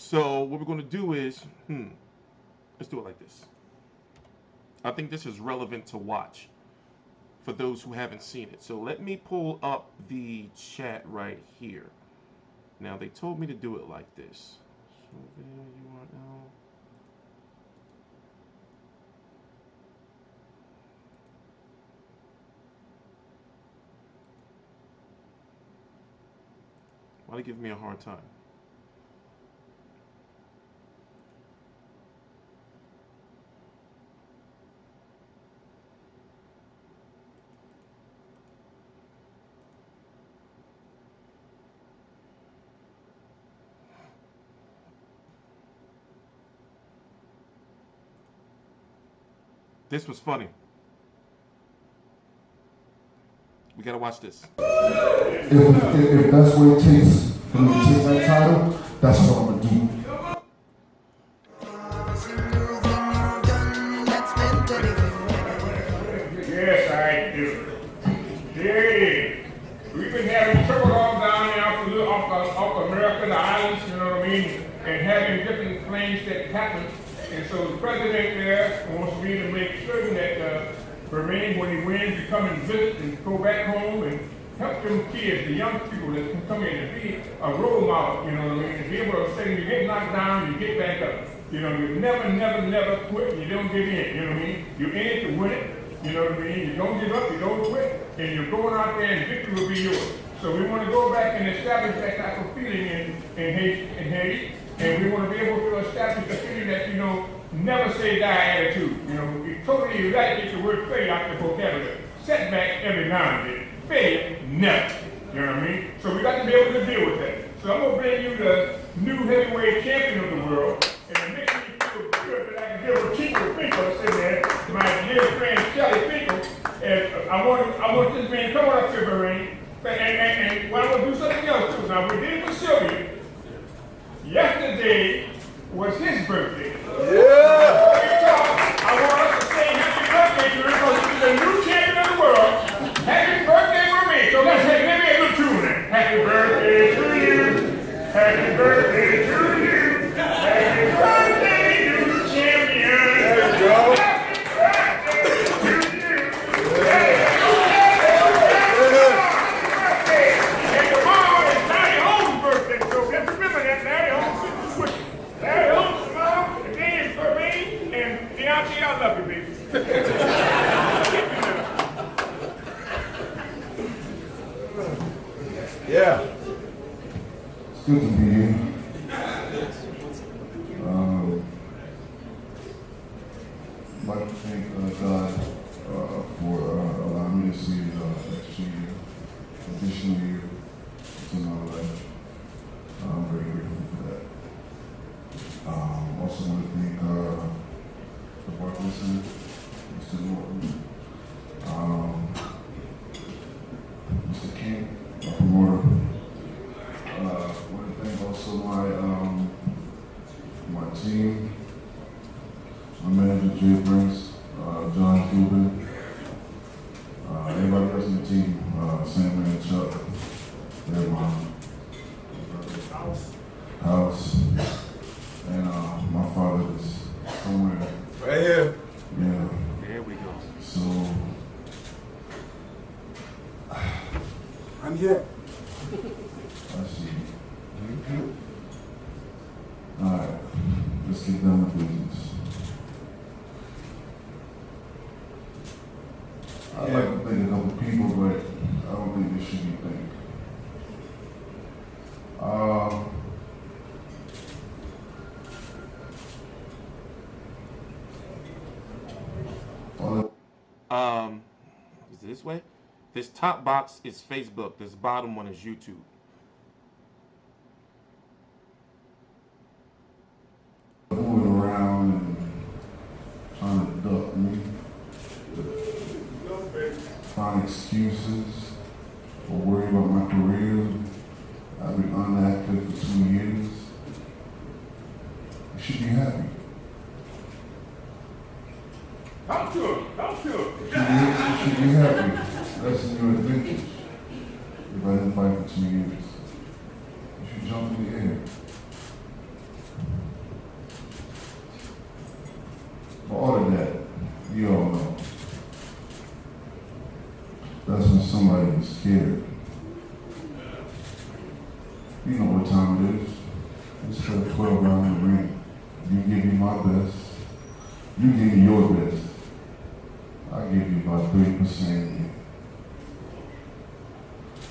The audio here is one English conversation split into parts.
So what we're going to do is, let's do it like this. I think this is relevant to watch for those who haven't seen it. So let me pull up the chat right here. Now they told me to do it like this. Show video URL. Why are they giving me a hard time? This was funny. We gotta watch this. If that's what it takes for me to take that title, that's what I'm gonna do. Yes, I do. There it is. We've been having trouble all down there off America, the islands, you know what I mean, and having different things that happen. And so the president there wants me to make certain that Bermane, when he wins, to come and visit and go back home and help them kids, the young people that can come in and be a role model, you know what I mean, and be able to say, when you get knocked down, you get back up. You know, you never quit, and you don't give in, you know what I mean? You're in it to win it, you know what I mean? You don't give up, you don't quit, and you're going out there and victory will be yours. So we want to go back and establish that type of feeling in Haiti, and we want to be able to establish a feeling that, you know, never say die attitude. You know, we totally eradicate the word failure out the vocabulary. Setback every now and then. Failure, never. You know what I mean? So we got to be able to deal with that. So I'm going to bring you the new heavyweight champion of the world, and it makes me feel good that I can give a Chico Finkel sitting there, my dear friend Shelly Finkel, and I want this man to come on up here, Bermane, and well, I'm going to do something else too. Now, we did it for Sylvia. Yesterday was his birthday. I want us to say happy birthday to him because he's the new champion of the world. Happy birthday for me. So let's give me a little tune then. Happy birthday to you. Happy birthday to you. Happy birthday, new champion. There you go. Happy birthday to you. And tomorrow is Daddy Holmes' birthday, so let's remember that Daddy Holmes is with you. Daddy Holmes tomorrow, and then for me, and Deontay, I love you, baby. Yeah. It's good to be here. I'd like to thank God for allowing me to see extra year, additional year to my life. I'm very grateful for that. Also want to thank the Barclays Center, Mr. Norton, Mr. King, my promoter. Want to thank also my team, my manager Jay Prince, John Cuban, everybody else in the team, Sam and Chuck, their mom, House, and my father is somewhere. Right here. Yeah. There we go. So I'm here. I see. All right, let's get down to business. I'd like to thank a couple people, but I don't think they should be thanked. Is it this way? This top box is Facebook. This bottom one is YouTube. Moving around and trying to duck me, find excuses, or worry about my career. I've been unactive for 2 years. You should be happy. Talk to him. Talk to him. You should be happy. That's in your adventures. If I didn't fight for 2 years, you should jump in the air. before that, you all know. That's when somebody was scared. You know what time it is. It's the 12 round ring. You give me my best. You give me your best. I give you about 3%.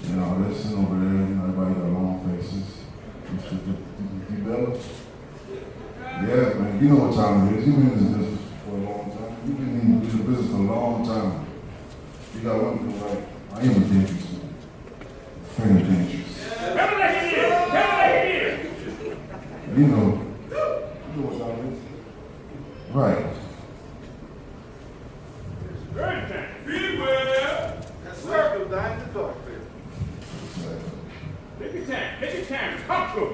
You know, they're sitting over there, everybody got long faces. You better? Yeah, man, you know what time it is. You've been in this business for a long time. You've been in this business for a long time. You got one thing right. I am a dangerous man. Very dangerous. You know what time it is. Right. Beware. That's circle down the dark there. Take your time. Come through.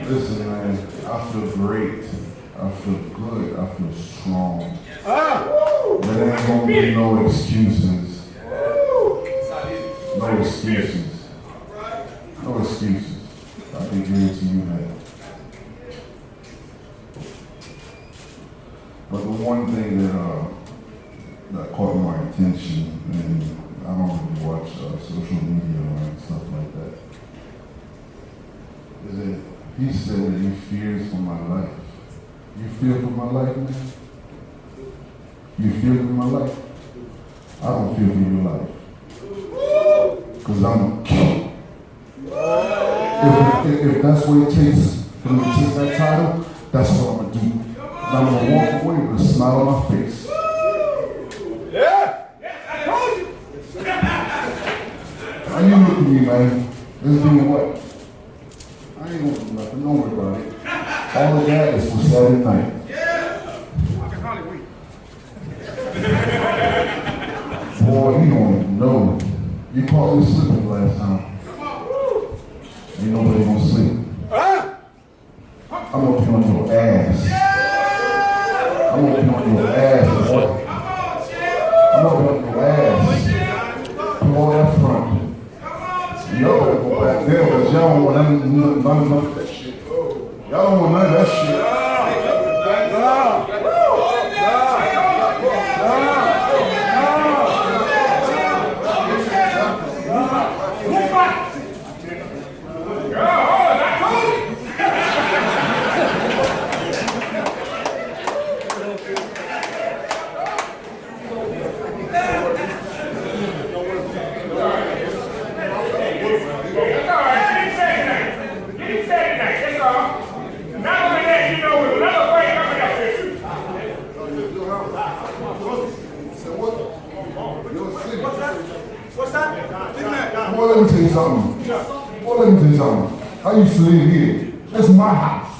Listen, man, I feel great. I feel good. I feel strong. There ain't gonna be no excuses. No excuses. No excuses. I can guarantee you that. But the one thing that caught my attention, and I don't really watch social media and stuff like that, is that he said that he fears for my life. You fear for my life, man? You fear for my life? I don't fear for your life. Because I'm king. If that's what it takes for me to take that title, that's what I'm going to do. And I'm going to walk away with a smile on my face. I told you. How you look at me, man? It's doing what? I ain't going to do nothing. Don't worry about it. All of that is for Saturday night. I can hardly wait. Boy, you don't even know. You caught me slipping last time. Ain't nobody gonna sleep. I'm gonna be on your ass. I'm gonna be on your ass, boy. I'm gonna be on your ass. Come on that front. Y'all better go back there, because y'all don't want none of that shit. Y'all don't want none of that shit. Boy, let me tell you something. Boy, let me tell you something. I used to live here. That's my house.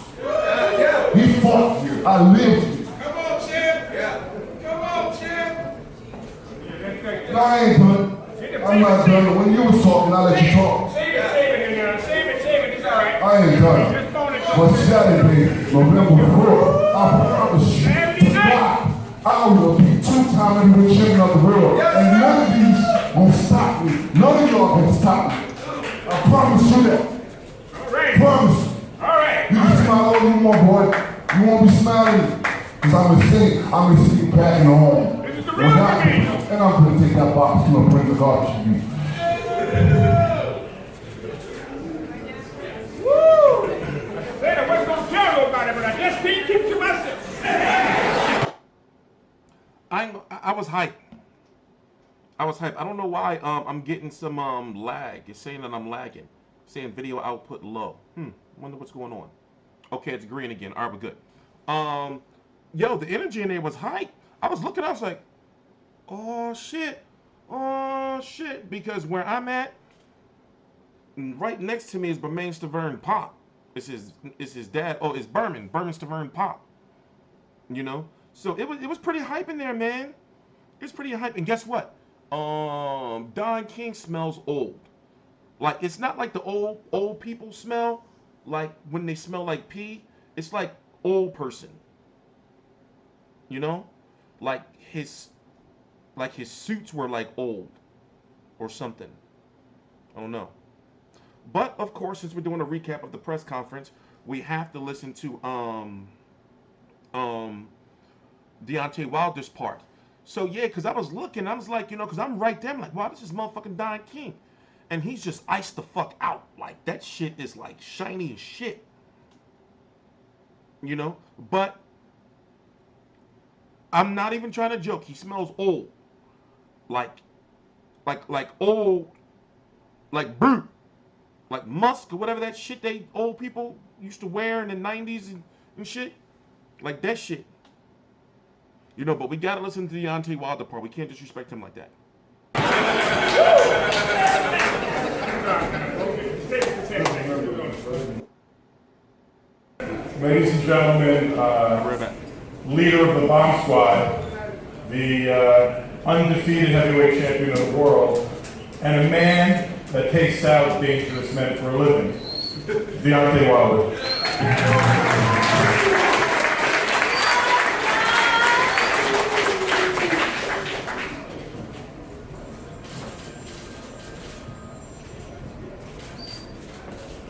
He fought here. I lived here. Come on, champ. Come on, champ. No, I ain't done. I'm not done. When you was talking, I let you talk. Save it. It's all right. I ain't done. But Saturday, November 4th, I promise you to God, I will be two-time heavyweight champion of the world. And none of these will stop me. None of y'all can stop me. I promise you that. All right. Promise. All right. You can smile all you want, boy. You won't be smiling. Because I'm going to see you back in the home. This is the real game. And I'm going to take that box to bring the garbage to you. I wasn't going to tell nobody, but I just can't keep to myself. I was hyped. I don't know why I'm getting some lag. It's saying that I'm lagging. Saying video output low. Wonder what's going on. Okay, it's green again. All right, we're good. Yo, the energy in there was hype. I was looking, I was like, oh shit. Because where I'm at, right next to me is Bermane Stiverne Pop. It's his dad. Oh, it's Bermane Stiverne Pop. You know? So it was pretty hype in there, man. It's pretty hype. And guess what? Don King smells old. Like, it's not like the old people smell, like when they smell like pee. It's like old person. You know? Like his suits were like old or something. I don't know. But of course, since we're doing a recap of the press conference, we have to listen to um Deontay Wilder's part. So yeah, because I was looking, I was like, because I'm right there, I'm like, wow, this is motherfucking Don King. And he's just iced the fuck out. Like, that shit is like shiny as shit. But I'm not even trying to joke. He smells old. Like, like old, like brute. Like musk or whatever that shit they old people used to wear in the 90s and shit. Like that shit. But we gotta listen to the Deontay Wilder part. We can't disrespect him like that. Ladies and gentlemen, leader of the Bomb Squad, the undefeated heavyweight champion of the world, and a man that takes out dangerous men for a living, Deontay Wilder.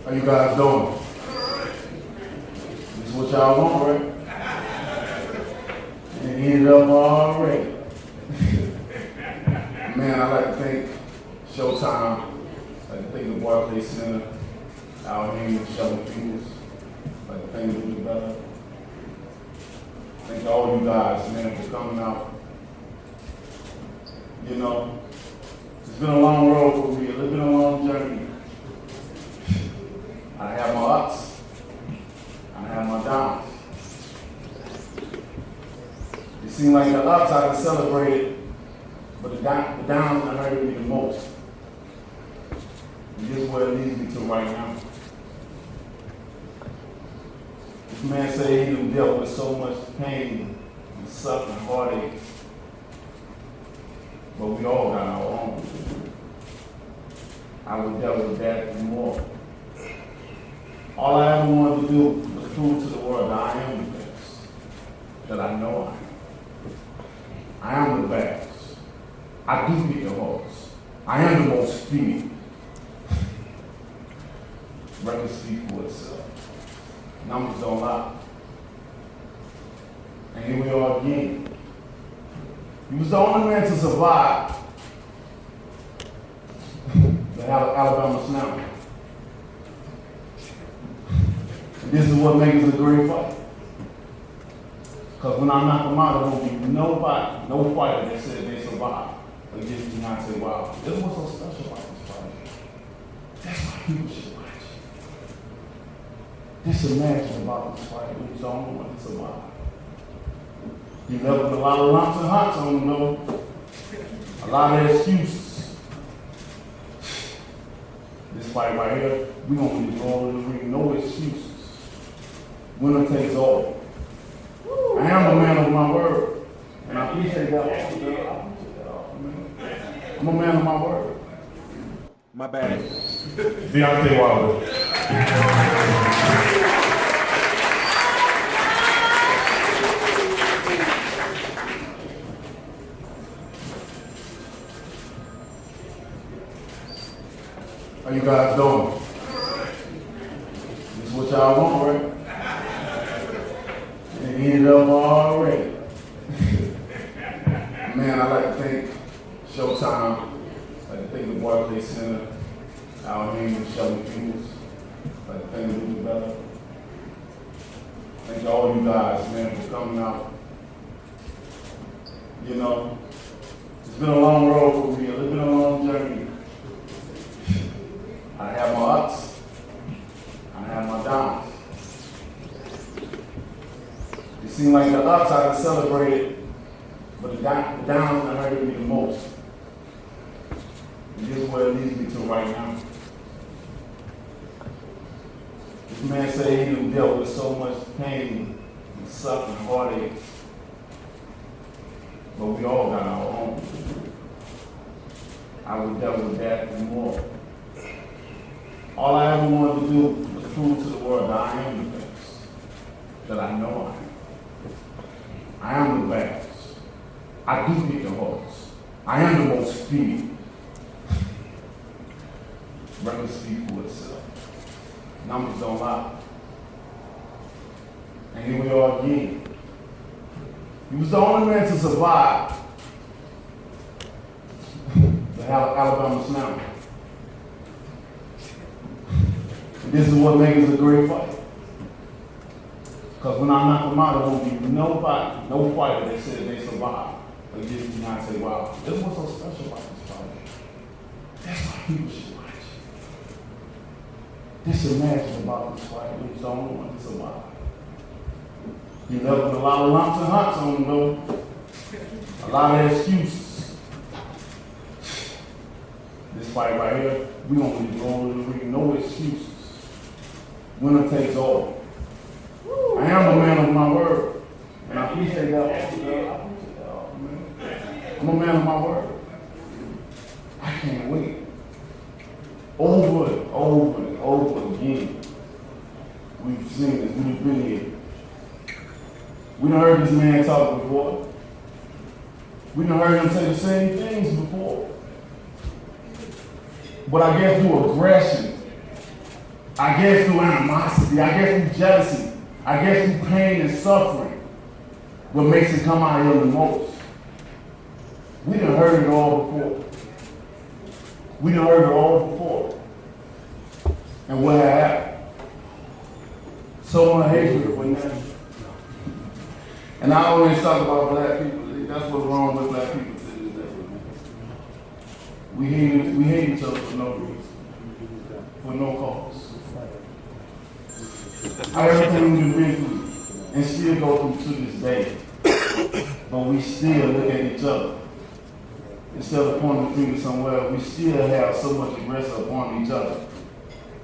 How you guys doing? This is what y'all want, right? And ended up already. Man, I'd like to thank Showtime. I'd like to thank the Barclays Center, out here with Shelly Fingers. I'd like to thank Lucha Bella. Thank all you guys, man, for coming out. It's been a long road for me. It's been a long journey. I have my ups. I have my downs. It seemed like the ups I could celebrate, but the downs that hurt me the most. And this is what it leads me to right now. This man said he done dealt with so much pain and suffering, heartache. But we all got our own. I would deal with that and more. All I ever wanted to do was prove to the world that I am the best. That I know I am. I am the best. I do beat the horse. I am the most feared. Records speak for itself. Numbers don't lie. And here we are again. He was the only man to survive the Alabama Snap. And this is what makes it a great fight. Because when I knock them out, there won't be nobody, no fighter that said they survived against Deontay Wilder. This is what's so special about this fight. That's why people should watch it. Just imagine about this fight. He was the only one to survive. He left with a lot of lumps and hunts on him, though. A lot of excuses. This fight right here, we're going to be rolling in the ring. No excuses. Winner takes all. I am a man of my word. And I appreciate that. I'm a man of my word. My bad. Deontay Wilder. How you guys doing? This is what y'all want, right? And ended up already. Man, I'd like to thank Showtime. I'd like to thank the Barclays Center, out here with Shelly Fingers. I'd like to thank Lucha Bella. Thank all you guys, man, for coming out. It's been a long road for me. It's been a long journey. I have my ups. I have my downs. It seemed like the ups I could celebrate, but the downs that hurt me the most. And this is what it leads me to right now. This man said he done dealt with so much pain and suffering, heartache. But we all got our own. I would deal with that and more. All I ever wanted to do was prove to the world that I am the best. That I know I am. I am the best. I do beat the horse. I am the most feared. Records speak for itself. Numbers don't lie. And here we are again. He was the only man to survive the Alabama Slam. This is what makes it a great fight. Because when I knock them out, there won't be no fighter that said they survived against Deontay Wilder. That's what's so special about this fight. That's why people should watch. Just imagine about this fight. He was the only one to survive. He left with a lot of lumps and humps on him, though. A lot of excuses. This fight right here, we don't be going to the ring. No excuses. Winner takes all. I am a man of my word. And I appreciate that. I appreciate that, man. I'm a man of my word. I can't wait. Over and over again. We've seen this. We've been here. We done heard this man talk before. We done heard him say the same things before. But I guess through aggression, I guess through animosity, I guess through jealousy, I guess through pain and suffering, what makes it come out here the most. We done heard it all before. We done heard it all before. And what happened? So much hatred for nothing. And I always talk about black people. That's what's wrong with black people today. We hate each other for no reason, for no cause. Everything we've been through and still go through to this day, but we still look at each other. Instead of pointing the finger somewhere, we still have so much aggression upon each other.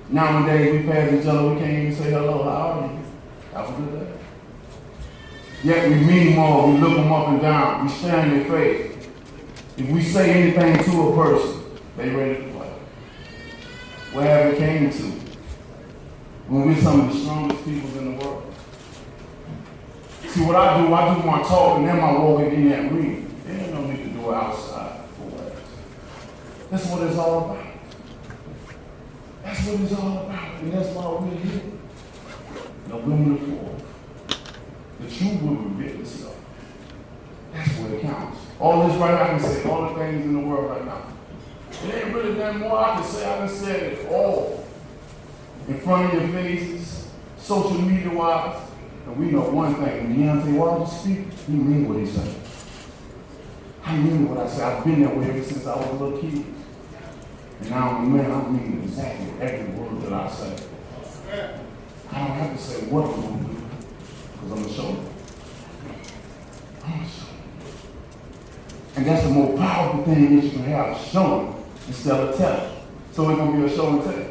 Nowadays, we pass each other, we can't even say hello, how are you? Have a good day. Yet we mean more, we look them up and down, we stare in their face. If we say anything to a person, they ready to fight. What have we came to? When we're some of the strongest people in the world. See what I do my talk and then my walk in that ring. There ain't no need to do it outside for what? That's what it's all about. That's what it's all about, and that's why we're here. November the 4th. The truth will reveal itself. That's what it counts. All this right now, I can say all the things in the world right now. It ain't really that more I can say. I done said it all. In front of your faces, social media wise. And we know one thing, when Deontay Wilder speaks, he means what he says. I mean what I say. I've been that way ever since I was a little kid. And now I'm a man, I mean exactly every word that I say. I don't have to say what I'm going to do. Because I'm going to show you. I'm going to show you. And that's the more powerful thing that you can have, showing instead of telling. So it's going to be a show and tell.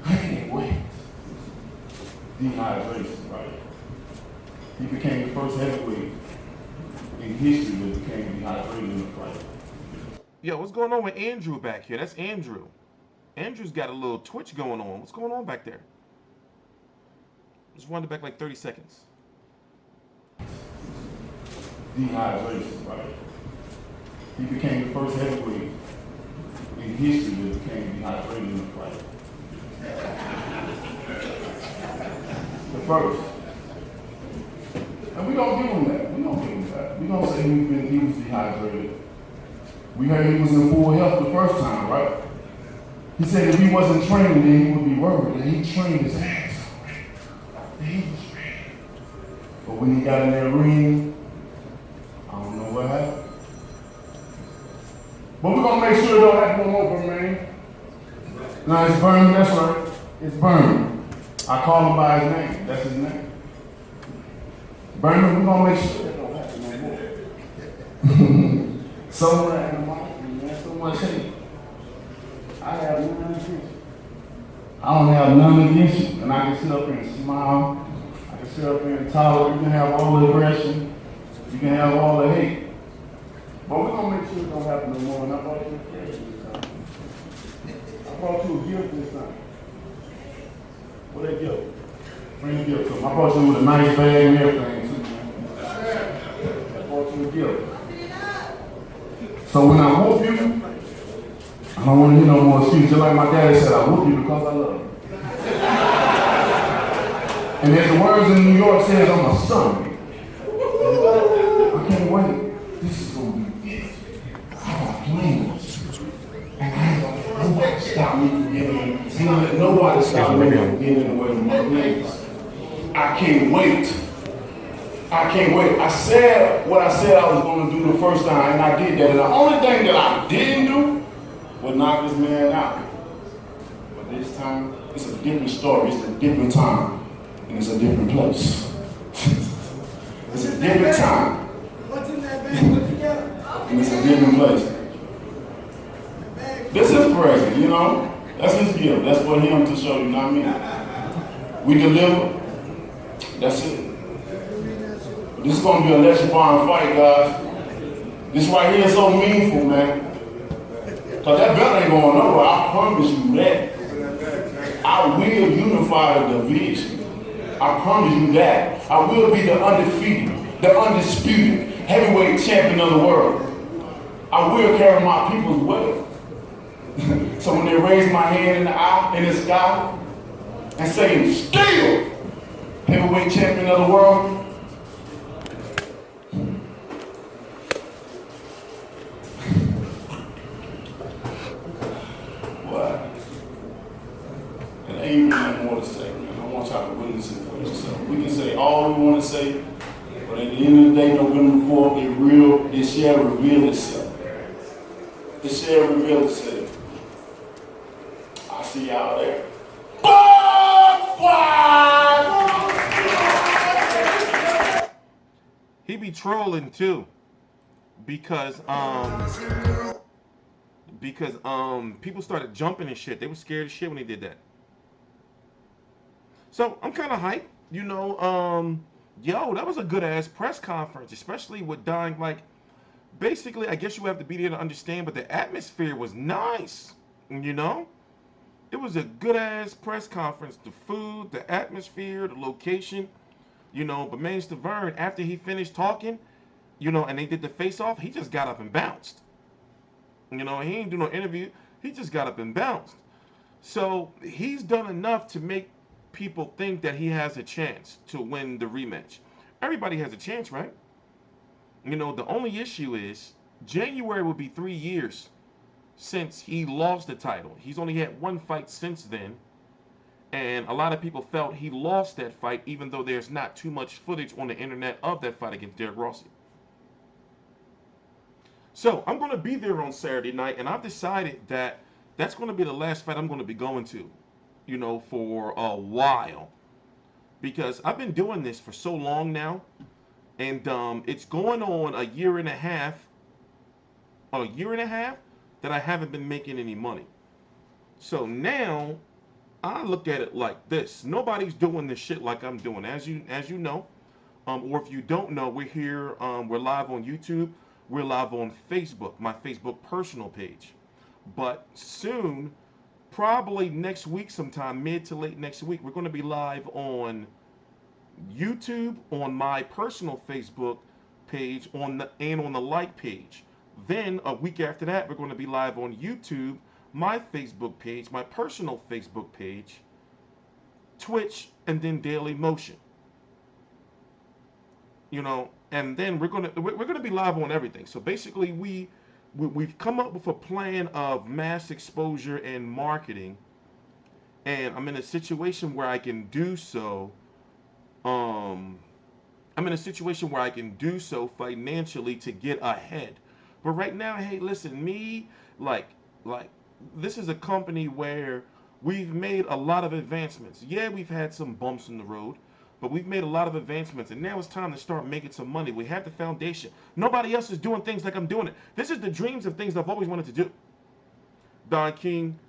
I can't wait. Dehydration, right? He became the first heavyweight in history that became dehydrated in a fight. Yo, what's going on with Andrew back here? That's Andrew. Andrew's got a little twitch going on. What's going on back there? Just wanted back like 30 seconds. Dehydration, right? He became the first heavyweight in history that became dehydrated in a fight. The first. And we don't give him that. We don't give him that. We don't say he was dehydrated. We heard he was in full health the first time, right? He said if he wasn't training, then he would be worried. And he trained his ass off. He was ready. But when he got in that ring, I don't know what happened. But we're going to make sure it don't happen no more, man. No, it's Bermane, that's right. It's Bermane. I call him by his name. That's his name. Bermane, we're going to make sure it don't happen no more. So much animosity, man. So much hate. I have none against you. I don't have none against you. And I can sit up here and smile. I can sit up here and tolerate. You can have all the aggression. You can have all the hate. But we're going to make sure it don't happen no more. And I brought you a gift this time. I brought you a gift this time. What that gift? Bring the gift to him. I brought you with a nice bag and everything too, man. I brought you a gift. So when I whoop you, I don't want to hear no more excuses. Just like my daddy said, I whoop you because I love you. And as the words in New York says, I'm a son. I can't wait. This is going to be it. I got plans. And I ain't going to let nobody stop me from getting in. I'm going to let nobody stop me from getting in the way of my plans. I can't wait. I can't wait. I said what I said I was going to do the first time, and I did that. And the only thing that I didn't do was knock this man out. But this time, it's a different story. It's a different time. And it's a different place. It's a different time. What's in that bag? Put together. And it's a different place. This is present, you know? That's his gift. That's for him to show you, not me. We deliver. That's it. This is going to be an electrifying fight, guys. This right here is so meaningful, man. Because that belt ain't going nowhere. I promise you that. I will unify the division. I promise you that. I will be the undefeated, the undisputed heavyweight champion of the world. I will carry my people's weight. So when they raise my hand in the sky and say, still heavyweight champion of the world, what? And there ain't nothing more to say, man. I want y'all to witness it for yourself. We can say all we want to say, but at the end of the day, November 4th, it shall reveal itself. It shall reveal itself. I see y'all there. He be trolling too, because people started jumping and shit. They were scared as shit when he did that. So I'm kind of hyped, you know. Yo, that was a good ass press conference, especially with dying. Like, basically, I guess you have to be there to understand, but the atmosphere was nice, you know. It was a good ass press conference. The food, the atmosphere, the location, you know. But Bermane Stiverne, after he finished talking, you know, and they did the face off, he just got up and bounced. You know, he ain't do no interview. He just got up and bounced. So he's done enough to make people think that he has a chance to win the rematch. Everybody has a chance, right? You know, the only issue is January will be 3 years since he lost the title. He's only had one fight since then. And a lot of people felt he lost that fight, even though there's not too much footage on the internet of that fight against Derek Rossi. So I'm going to be there on Saturday night, and I've decided that that's going to be the last fight I'm going to be going to, you know, for a while. Because I've been doing this for so long now, and it's going on a year and a half that I haven't been making any money. So now I look at it like this: nobody's doing this shit like I'm doing. As you know, or if you don't know, we're here. We're live on YouTube. We're live on Facebook, my Facebook personal page. But soon, probably next week, sometime mid to late next week, we're going to be live on YouTube, on my personal Facebook page, on the like page. Then a week after that, we're going to be live on YouTube, my Facebook page, my personal Facebook page, Twitch, and then Daily Motion. You know, and then we're gonna be live on everything. So basically, we've come up with a plan of mass exposure and marketing, and I'm in a situation where I can do so. I'm in a situation where I can do so financially to get ahead. But right now, hey, listen, me, like, this is a company where we've made a lot of advancements. Yeah, we've had some bumps in the road, but we've made a lot of advancements, and now it's time to start making some money. We have the foundation. Nobody else is doing things like I'm doing it. This is the dreams of things I've always wanted to do. Don King,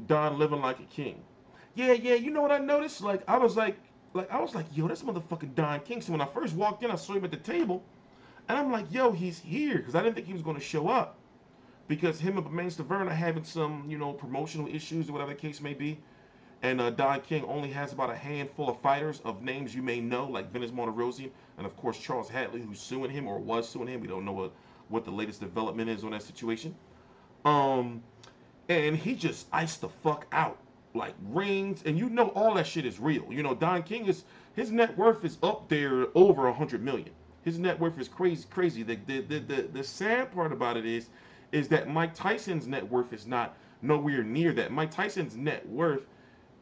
Don living like a king. Yeah, you know what I noticed? I was like, yo, that's motherfucking Don King. So when I first walked in, I saw him at the table, and I'm like, yo, he's here, because I didn't think he was going to show up. Because him and Bermane Stiverne are having some, you know, promotional issues or whatever the case may be. And Don King only has about a handful of fighters of names you may know, like Venus Monterosian, and of course Charles Hadley, who's suing him or was suing him. We don't know what the latest development is on that situation. and he just iced the fuck out, like rings, and you know all that shit is real. You know, Don King is his net worth is up there over 100 million. His net worth is crazy, crazy. The sad part about it is that Mike Tyson's net worth is not nowhere near that. Mike Tyson's net worth,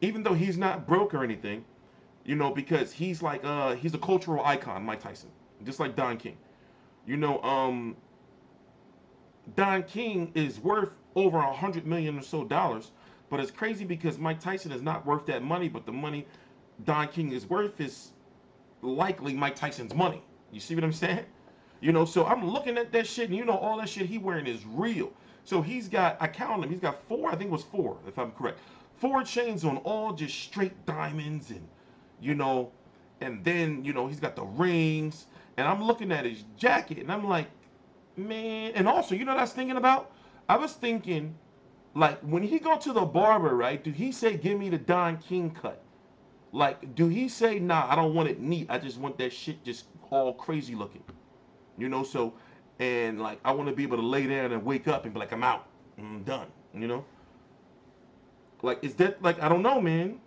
even though he's not broke or anything, you know, because he's a cultural icon, Mike Tyson, just like Don King. You know, Don King is worth over 100 million or so dollars, but it's crazy because Mike Tyson is not worth that money, but the money Don King is worth is likely Mike Tyson's money. You see what I'm saying? You know, so I'm looking at that shit, and you know all that shit he wearing is real. So he's got, I counted him, he's got four, I think it was four, if I'm correct. Four chains on, all just straight diamonds, and you know, and then, you know, he's got the rings, and I'm looking at his jacket, and I'm like, man, and also, you know what I was thinking about? I was thinking, like, when he go to the barber, right, do he say, give me the Don King cut? Like, do he say, nah, I don't want it neat, I just want that shit just all crazy looking? You know, so, and like, I want to be able to lay down and wake up and be like, I'm out, I'm done, you know? Like, is that, like, I don't know, man.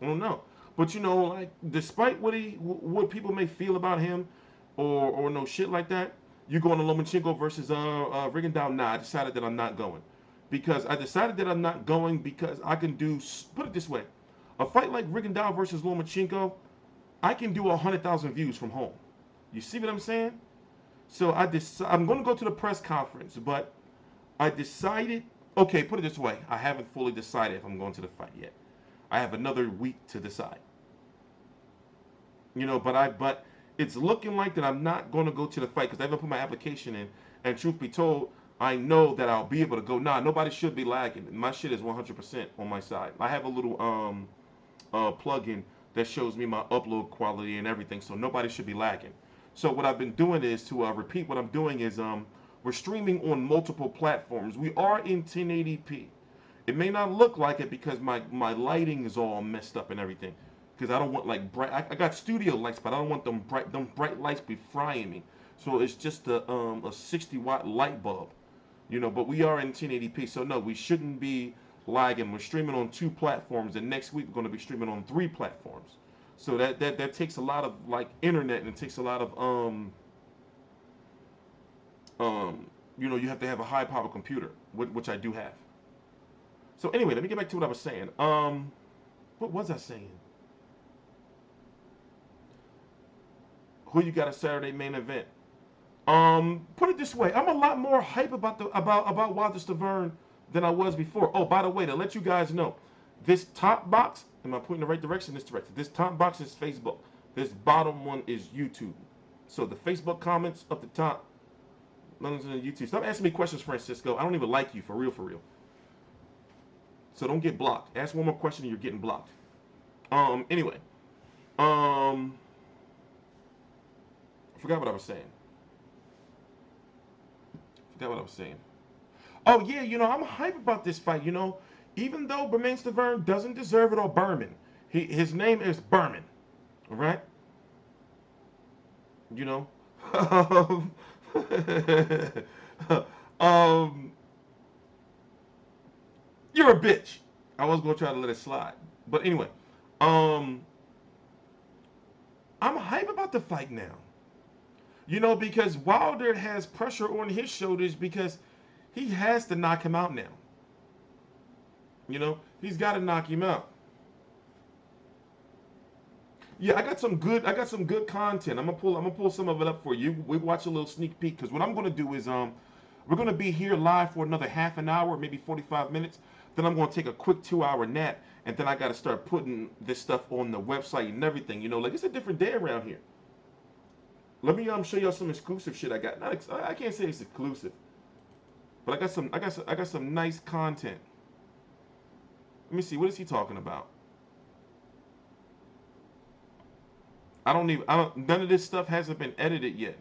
I don't know. But, you know, like, despite what people may feel about him or no shit like that, you going to Lomachenko versus Rigondeaux? Nah, I decided that I'm not going. Because I decided that I'm not going because I can do, put it this way, a fight like Rigondeaux versus Lomachenko, I can do 100,000 views from home. You see what I'm saying? So I'm going to go to the press conference, but I decided, okay, put it this way, I haven't fully decided if I'm going to the fight yet. I have another week to decide. You know, but it's looking like that I'm not going to go to the fight because I haven't put my application in. And truth be told, I know that I'll be able to go. Nah, nobody should be lagging. My shit is 100% on my side. I have a little plugin that shows me my upload quality and everything, so nobody should be lagging. So what I've been doing is to repeat what I'm doing is we're streaming on multiple platforms. We are in 1080p. It may not look like it because my lighting is all messed up and everything. Because I don't want like bright. I got studio lights, but I don't want them bright lights be frying me. So it's just a 60-watt light bulb, you know. But we are in 1080p, so no, we shouldn't be lagging. We're streaming on 2 platforms, and next week we're going to be streaming on 3 platforms. So that takes a lot of like internet, and it takes a lot of you know, you have to have a high power computer, which I do have. So anyway, let me get back to what I was saying. What was I saying? Who you got a Saturday main event? Put it this way, I'm a lot more hype about Wilder Stiverne than I was before. Oh, by the way, to let you guys know, this top box, am I pointing in the right direction? This direction. This top box is Facebook. This bottom one is YouTube. So the Facebook comments up the top, nothing's on YouTube. Stop asking me questions, Francisco. I don't even like you, for real, for real. So don't get blocked. Ask one more question and you're getting blocked. Anyway. I forgot what I was saying. Oh yeah, you know, I'm hype about this fight, you know. Even though Bermane Stiverne doesn't deserve it, or Berman. His name is Berman. Alright? You know? um you're a bitch. I was gonna try to let it slide. But anyway, um I'm hype about the fight now. You know, because Wilder has pressure on his shoulders because he has to knock him out now. You know, he's got to knock him out. Yeah, I got some good content. I'm gonna pull some of it up for you. We watch a little sneak peek because what I'm gonna do is we're gonna be here live for another half an hour, maybe 45 minutes. Then I'm gonna take a quick 2-hour nap, and then I gotta start putting this stuff on the website and everything. You know, like it's a different day around here. Let me show y'all some exclusive shit I got. I can't say it's exclusive, but I got some nice content. Let me see. What is he talking about? None of this stuff hasn't been edited yet.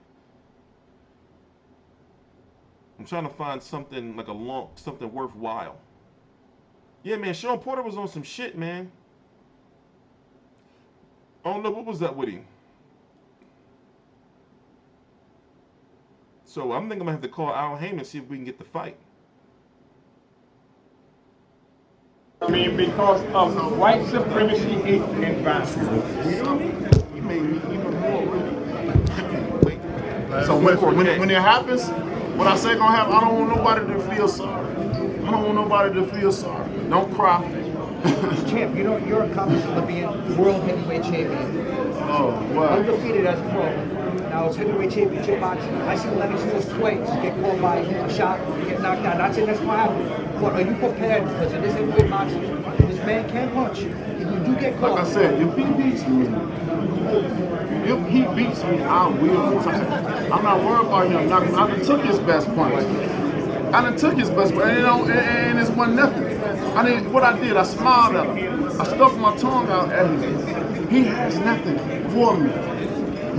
I'm trying to find something like something worthwhile. Yeah, man, Sean Porter was on some shit, man. I don't know what was that with him. So I'm thinking I'm gonna have to call Al Heyman and see if we can get the fight. mean, because of white supremacy, hate, and violence. He made me even more really. Wait. So when it happens, when I say gonna happen, I don't want nobody to feel sorry. I don't want nobody to feel sorry. Don't cry. Champ, you know you're accomplishing of being world heavyweight champion. Oh, wow. Undefeated as a pro. Now it's heavyweight championship boxing. I see Lennox Lewis twice get caught by a shot, get knocked down. Not saying that's gonna happen, but are you prepared? Because in this heavyweight boxing, this man can punch. If you do get caught, Like I said, if he beats me, I will. I'm not worried about him knocking. I done took his best punch. And it's one nothing. What I did, I smiled at him. I stuck my tongue out at him. He has nothing for me.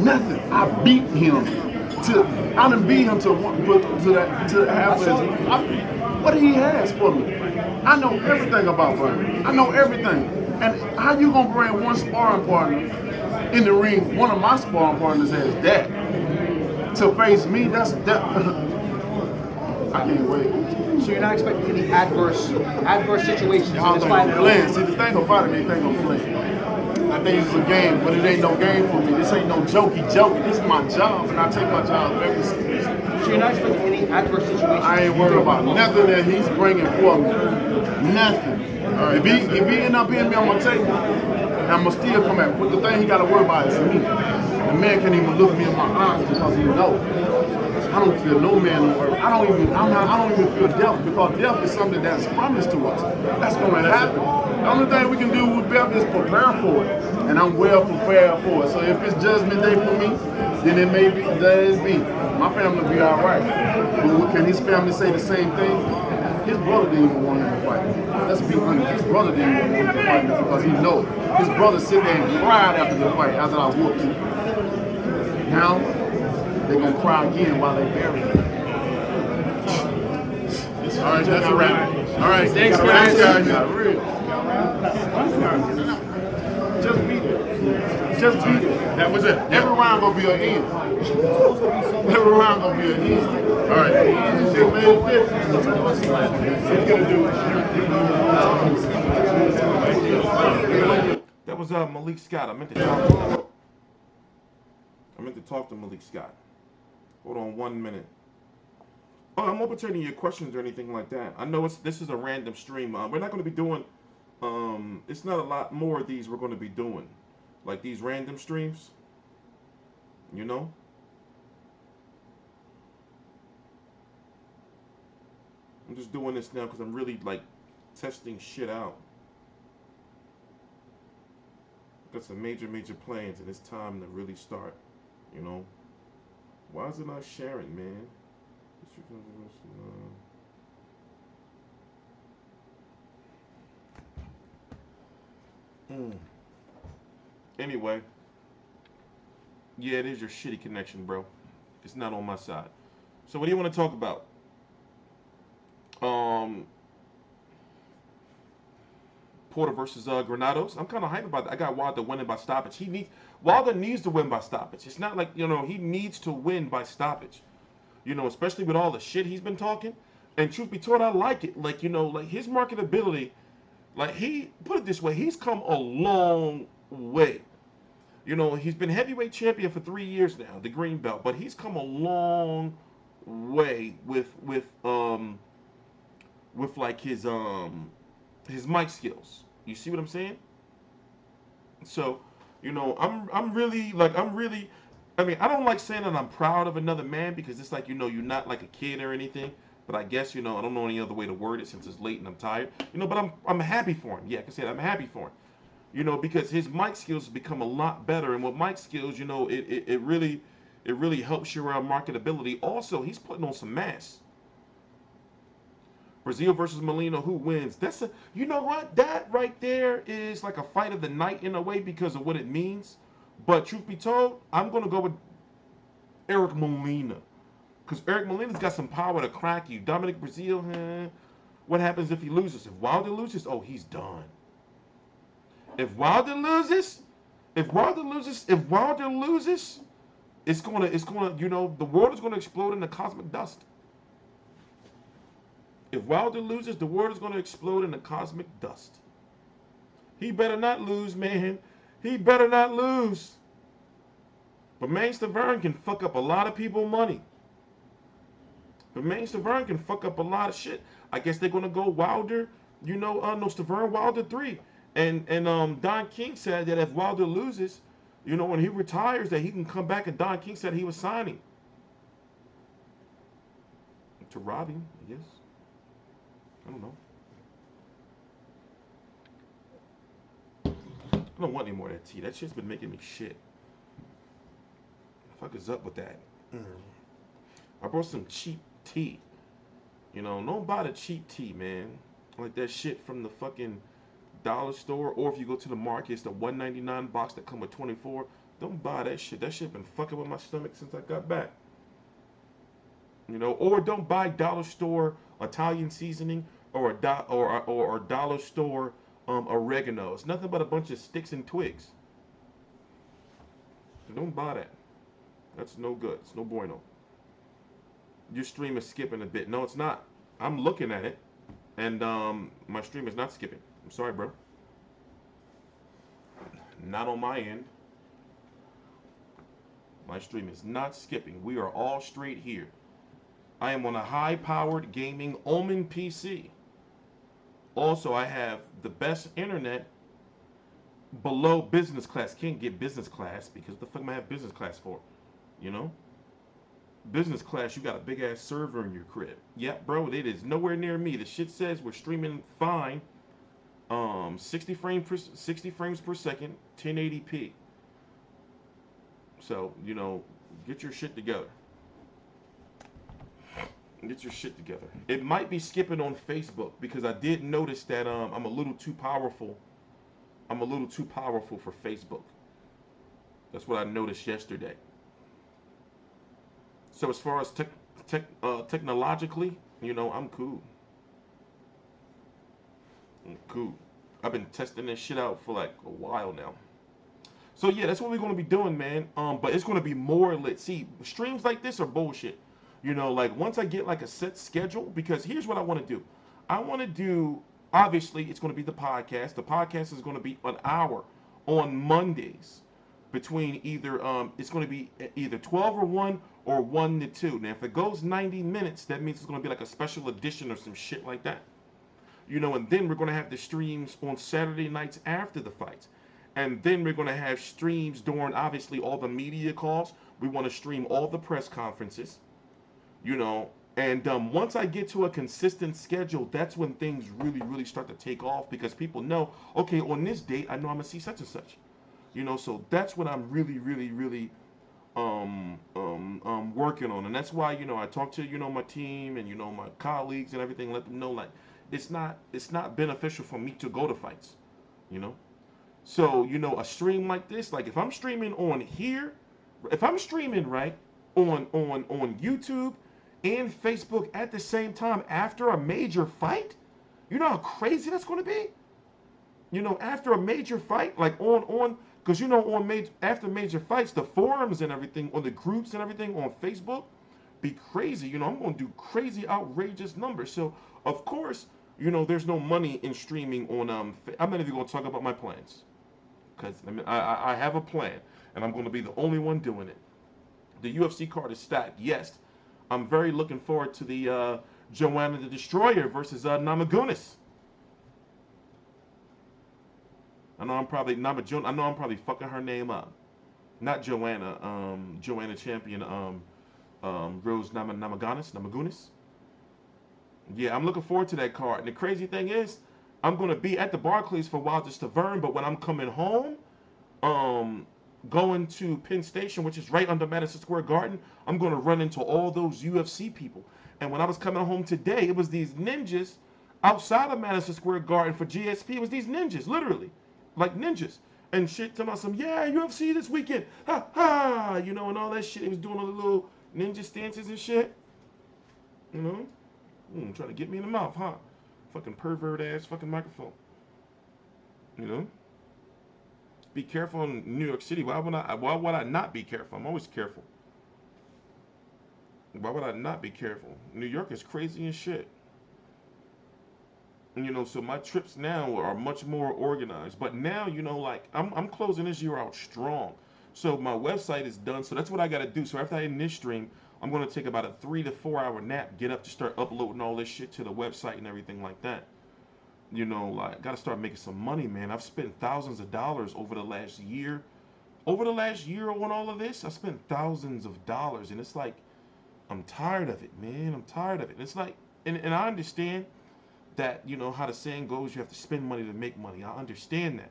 Nothing. I beat him. I done beat him to have his. What he has for me. I know everything about Bermane. I know everything. And how you gonna bring one sparring partner in the ring? One of my sparring partners as that to face me. That. I can't wait. so you're not expecting any adverse situations in Y'all this think fight. I'm playing. See, the thing about it, they think I'm playing. I think this is a game, but it ain't no game for me. This ain't no jokey. This is my job, and I take my job very seriously. So you're not expecting any adverse situations. I ain't worried about nothing that he's bringing for me. Nothing. If he end up hitting me on my table, I'm going to still come at him. But the thing he got to worry about is me. The man can't even look me in my eyes because he knows. I don't feel no man on earth. I don't even feel death because death is something that's promised to us. That's going to happen. The only thing we can do with death is prepare for it. And I'm well prepared for it. So if it's judgment day for me, then it may be that is me. My family will be all right. But can his family say the same thing? His brother didn't even want him to fight. Let's be honest. His brother didn't even want him to fight because he knows. His brother sit there and cried after the fight, after I whooped him. Now, they're going to cry again while they bury him. All right, that's a wrap. All right, thanks, guys. Just beat it. Just beat it. That was it. Every round gonna be an end. Every round gonna be an end. All right. That was Malik Scott. I meant to talk to Malik Scott. Hold on 1 minute. Oh, I'm open to any of your questions or anything like that. I know this is a random stream. We're not going to be doing. It's not a lot more of these we're going to be doing, like these random streams. You know. I'm just doing this now because I'm really like testing shit out. Got some major plans, and it's time to really start. You know. Why is it not sharing, man? Anyway, yeah, it is your shitty connection, bro. It's not on my side. So what do you want to talk about? Porter versus Granados. I'm kind of hyped about that. I got Wilder winning by stoppage. Wilder needs to win by stoppage. It's not like, he needs to win by stoppage. Especially with all the shit he's been talking. And truth be told, I like it. Like, like his marketability, like put it this way, he's come a long way. He's been heavyweight champion for 3 years now, the green belt, but he's come a long way with like his mic skills. You see what I'm saying? So, I'm really I mean, I don't like saying that I'm proud of another man because it's like, you're not like a kid or anything. But I guess, I don't know any other way to word it since it's late and I'm tired. But I'm happy for him. Yeah, like I said, I'm happy for him. Because his mic skills have become a lot better. And with mic skills, it really helps your marketability. Also, he's putting on some mass. Breazeale versus Molina, who wins? You know what? That right there is like a fight of the night in a way because of what it means. But truth be told, I'm going to go with Eric Molina. Because Eric Molina's got some power to crack you. Dominic Breazeale, what happens if he loses? If Wilder loses, oh, he's done. If Wilder loses, it's gonna, the world is gonna explode into cosmic dust. If Wilder loses, the world is gonna explode into cosmic dust. He better not lose, man. He better not lose. Bermane Stiverne can fuck up a lot of people money. Bermane Stiverne can fuck up a lot of shit. I guess they're gonna go Wilder, no Stiverne Wilder 3. And Don King said that if Wilder loses, when he retires, that he can come back, and Don King said he was signing. To rob him, I guess. I don't know. I don't want any more of that tea. That shit's been making me shit. The fuck is up with that? I brought some cheap tea. Don't buy the cheap tea, man. Like that shit from the fucking dollar store, or if you go to the market, it's the $1.99 box that come with 24. Don't buy that shit. That shit been fucking with my stomach since I got back. Or don't buy dollar store Italian seasoning or or dollar store oregano. It's nothing but a bunch of sticks and twigs. Don't buy that. That's no good. It's no bueno. Your stream is skipping a bit. No, it's not. I'm looking at it, and my stream is not skipping. I'm sorry, bro. Not on my end. My stream is not skipping. We are all straight here. I am on a high-powered gaming Omen PC. Also, I have the best internet below business class. Can't get business class because what the fuck am I have business class for? Business class, you got a big-ass server in your crib. Yep, bro, it is nowhere near me. The shit says we're streaming fine. 60 frames per second, 1080p. So, get your shit together. Get your shit together. It might be skipping on Facebook because I did notice that I'm a little too powerful. I'm a little too powerful for Facebook. That's what I noticed yesterday. So as far as technologically, I'm cool. I'm cool. I've been testing this shit out for like a while now. So yeah, that's what we're gonna be doing, man. But it's gonna be more lit. See, streams like this are bullshit. Like once I get like a set schedule, because here's what I want to do. I want to do, obviously, it's going to be the podcast. The podcast is going to be an hour on Mondays between either, it's going to be either 12 or 1 or 1 to 2. Now, if it goes 90 minutes, that means it's going to be like a special edition or some shit like that. And then we're going to have the streams on Saturday nights after the fights. And then we're going to have streams during, obviously, all the media calls. We want to stream all the press conferences. And once I get to a consistent schedule, that's when things really, really start to take off because people know, okay, on this date, I know I'm gonna see such and such, so that's what I'm really, really, really, working on, and that's why, I talk to, my team and, my colleagues and everything, let them know, like, it's not beneficial for me to go to fights, so, a stream like this, like, if I'm streaming on here, if I'm streaming, right, on YouTube, and Facebook at the same time after a major fight, you know how crazy that's going to be? After a major fight, like because after major fights, the forums and everything, on the groups and everything on Facebook, be crazy. I'm going to do crazy, outrageous numbers. So, of course, there's no money in streaming on, I'm not even going to talk about my plans. Because I have a plan, and I'm going to be the only one doing it. The UFC card is stacked, yes. I'm very looking forward to the Joanna the Destroyer versus Namajunas. I know I'm probably fucking her name up. Not Joanna. Joanna champion. Rose Namajunas. Yeah, I'm looking forward to that card. And the crazy thing is, I'm gonna be at the Barclays for Wilder Stiverne, but when I'm coming home, going to Penn Station, which is right under Madison Square Garden, I'm going to run into all those UFC people. And when I was coming home today, it was these ninjas outside of Madison Square Garden for GSP. It was these ninjas, literally, like ninjas. And shit, talking about some, yeah, UFC this weekend, ha, ha, and all that shit. He was doing all the little ninja stances and shit, trying to get me in the mouth, huh? Fucking pervert ass fucking microphone, Be careful in New York City. Why would I not be careful? I'm always careful. Why would I not be careful? New York is crazy as shit. You know, so my trips now are much more organized. But now, you know, like I'm closing this year out strong. So my website is done. So that's what I got to do. So after I end this stream, I'm going to take about a 3 to 4 hour nap, get up to start uploading all this shit to the website and everything like that. You know, like, got to start making some money, man. I've spent thousands of dollars over the last year. Over the last year on all of this, I spent thousands of dollars. And it's like, I'm tired of it, man. I'm tired of it. And it's like, and I understand that, you know, how the saying goes, you have to spend money to make money. I understand that.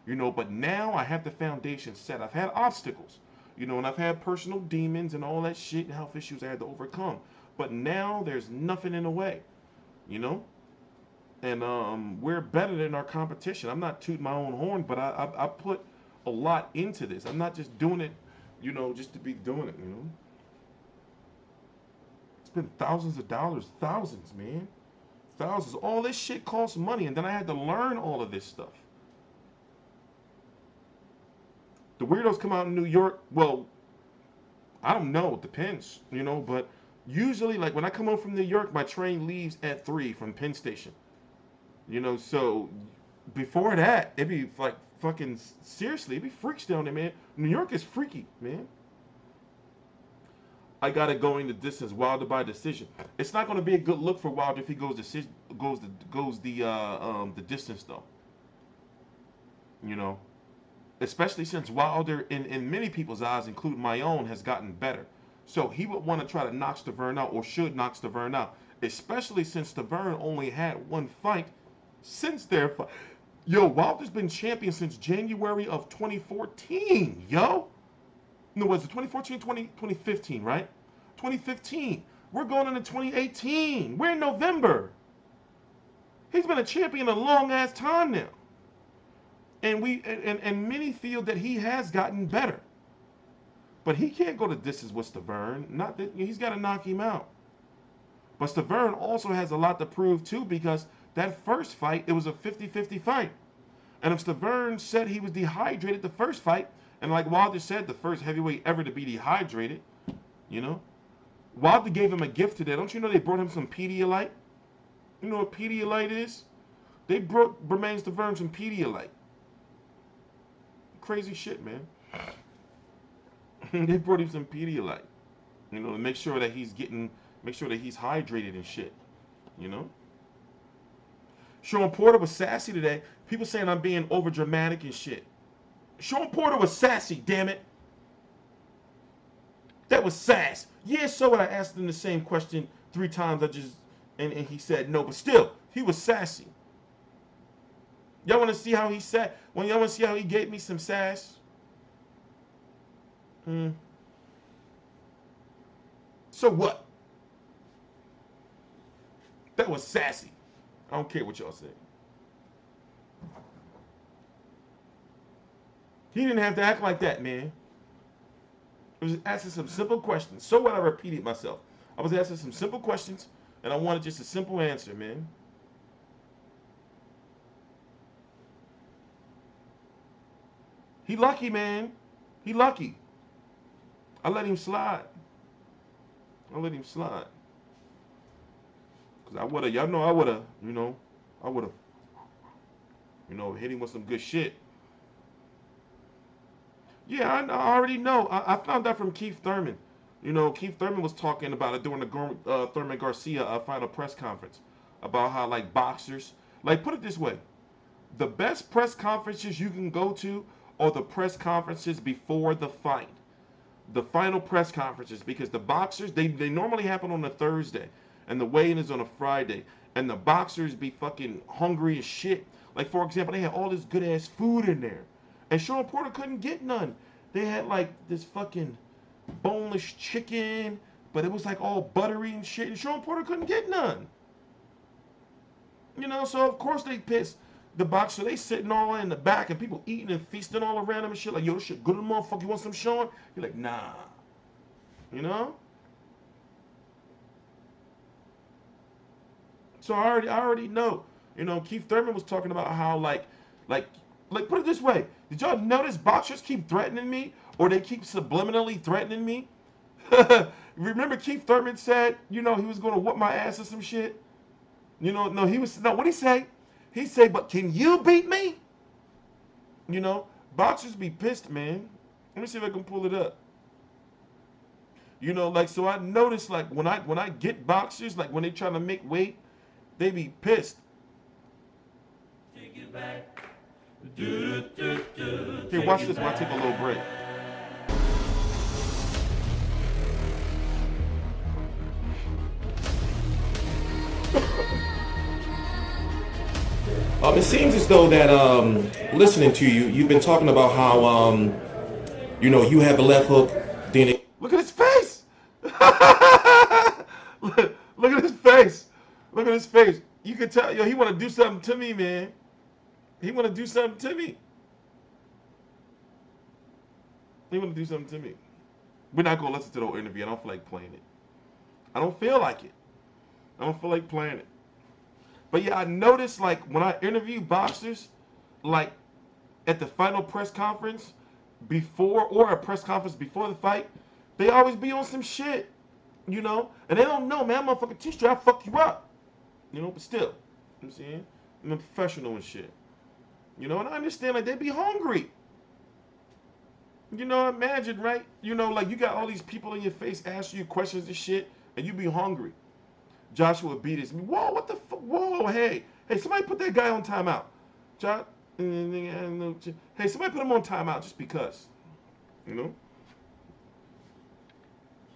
You know, but now I have the foundation set. I've had obstacles, you know, and I've had personal demons and all that shit and health issues I had to overcome. But now there's nothing in the way, you know? And we're better than our competition. I'm not tooting my own horn, but I put a lot into this. I'm not just doing it, you know, just to be doing it, you know? It's been thousands of dollars, thousands, man. Thousands. All this shit costs money, and then I had to learn all of this stuff. The weirdos come out in New York. Well, I don't know. It depends, you know. But usually, like when I come home from New York, my train leaves at 3 from Penn Station. You know, so before that, it'd be like fucking seriously, it'd be freaks down there, man. New York is freaky, man. I got it going the distance, Wilder by decision. It's not going to be a good look for Wilder if he goes the distance though. You know, especially since Wilder, in many people's eyes, including my own, has gotten better. So he would want to try to knock Stiverne out, or should knock Stiverne out, especially since Stiverne only had one fight since their fight. Yo, Wilder's been champion since January of 2014, yo. No, was it 2014, 2015, right? 2015. We're going into 2018. We're in November. He's been a champion a long ass time now. And many feel that he has gotten better. But he can't go to distance with Stiverne. Not that he's got to knock him out. But Stiverne also has a lot to prove too, because that first fight, it was a 50-50 fight. And if Stiverne said he was dehydrated the first fight, and like Wilder said, the first heavyweight ever to be dehydrated, you know, Wilder gave him a gift today. Don't you know they brought him some Pedialyte? You know what Pedialyte is? They brought Bermane Stiverne some Pedialyte. Crazy shit, man. They brought him some Pedialyte, you know, to make sure that he's hydrated and shit, you know. Sean Porter was sassy today. People saying I'm being over dramatic and shit. Sean Porter was sassy, damn it. That was sass. Yeah, so I asked him the same question 3 times. And he said no, but still, he was sassy. Y'all want to see how he sat? Y'all want to see how he gave me some sass? So what? That was sassy. I don't care what y'all say. He didn't have to act like that, man. I was asking some simple questions. So what? I repeated myself. I was asking some simple questions, and I wanted just a simple answer, man. He lucky, man. He lucky. I let him slide. Because I would have, y'all know I would have, hit him with some good shit. Yeah, I already know. I found out from Keith Thurman. You know, Keith Thurman was talking about it during the Thurman Garcia final press conference about how, like, boxers, like, put it this way, the best press conferences you can go to are the press conferences before the fight. The final press conferences, because the boxers, they normally happen on a Thursday, and the weigh-in is on a Friday, and the boxers be fucking hungry as shit. Like, for example, they had all this good-ass food in there, and Sean Porter couldn't get none. They had, like, this fucking boneless chicken, but it was, like, all buttery and shit, and Sean Porter couldn't get none. You know, so of course they pissed. The boxer, they sitting all in the back, and people eating and feasting all around him and shit. Like, yo, this shit good, motherfucker. You want some, Sean? You're like, nah. You know? So I already know. You know, Keith Thurman was talking about how, like, put it this way. Did y'all notice boxers keep threatening me, or they keep subliminally threatening me? Remember Keith Thurman said, you know, he was going to whoop my ass or some shit? You know, no, what he say? He say, but can you beat me? You know, boxers be pissed, man. Let me see if I can pull it up. You know, like, so I noticed, like, when I get boxers, like, when they try to make weight, they be pissed. Here, watch this while I take a little break. It seems as though that listening to you, you've been talking about how you know, you have a left hook. Then look at his face. look at his face. Look at his face. You can tell, yo, he want to do something to me, man. He want to do something to me. He want to do something to me. We're not gonna listen to the whole interview. I don't feel like playing it. I don't feel like it. I don't feel like playing it. But yeah, I noticed, like, when I interview boxers, like at the final press conference before, or a press conference before the fight, they always be on some shit, you know? And they don't know, man, I'm motherfucking T-Street, I'll fuck you up. You know, but still, you know what I'm saying? I'm a professional and shit. You know, and I understand, like, they be hungry. You know, imagine, right? You know, like, you got all these people in your face asking you questions and shit, and you be hungry. Joshua beat his. Whoa, what the fuck? Whoa, hey, somebody put that guy on timeout. Hey, somebody put him on timeout just because. You know?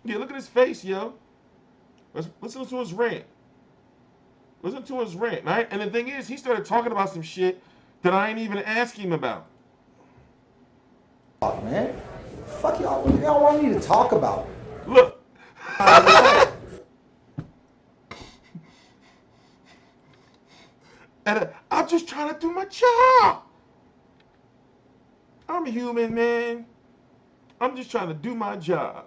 Yeah, look at his face, yo. Let's listen to his rant. Listen to his rant, right? And the thing is, he started talking about some shit that I ain't even asking him about. Oh, man. Fuck y'all. What y'all want me to talk about? Look. And I'm just trying to do my job. I'm human, man. I'm just trying to do my job.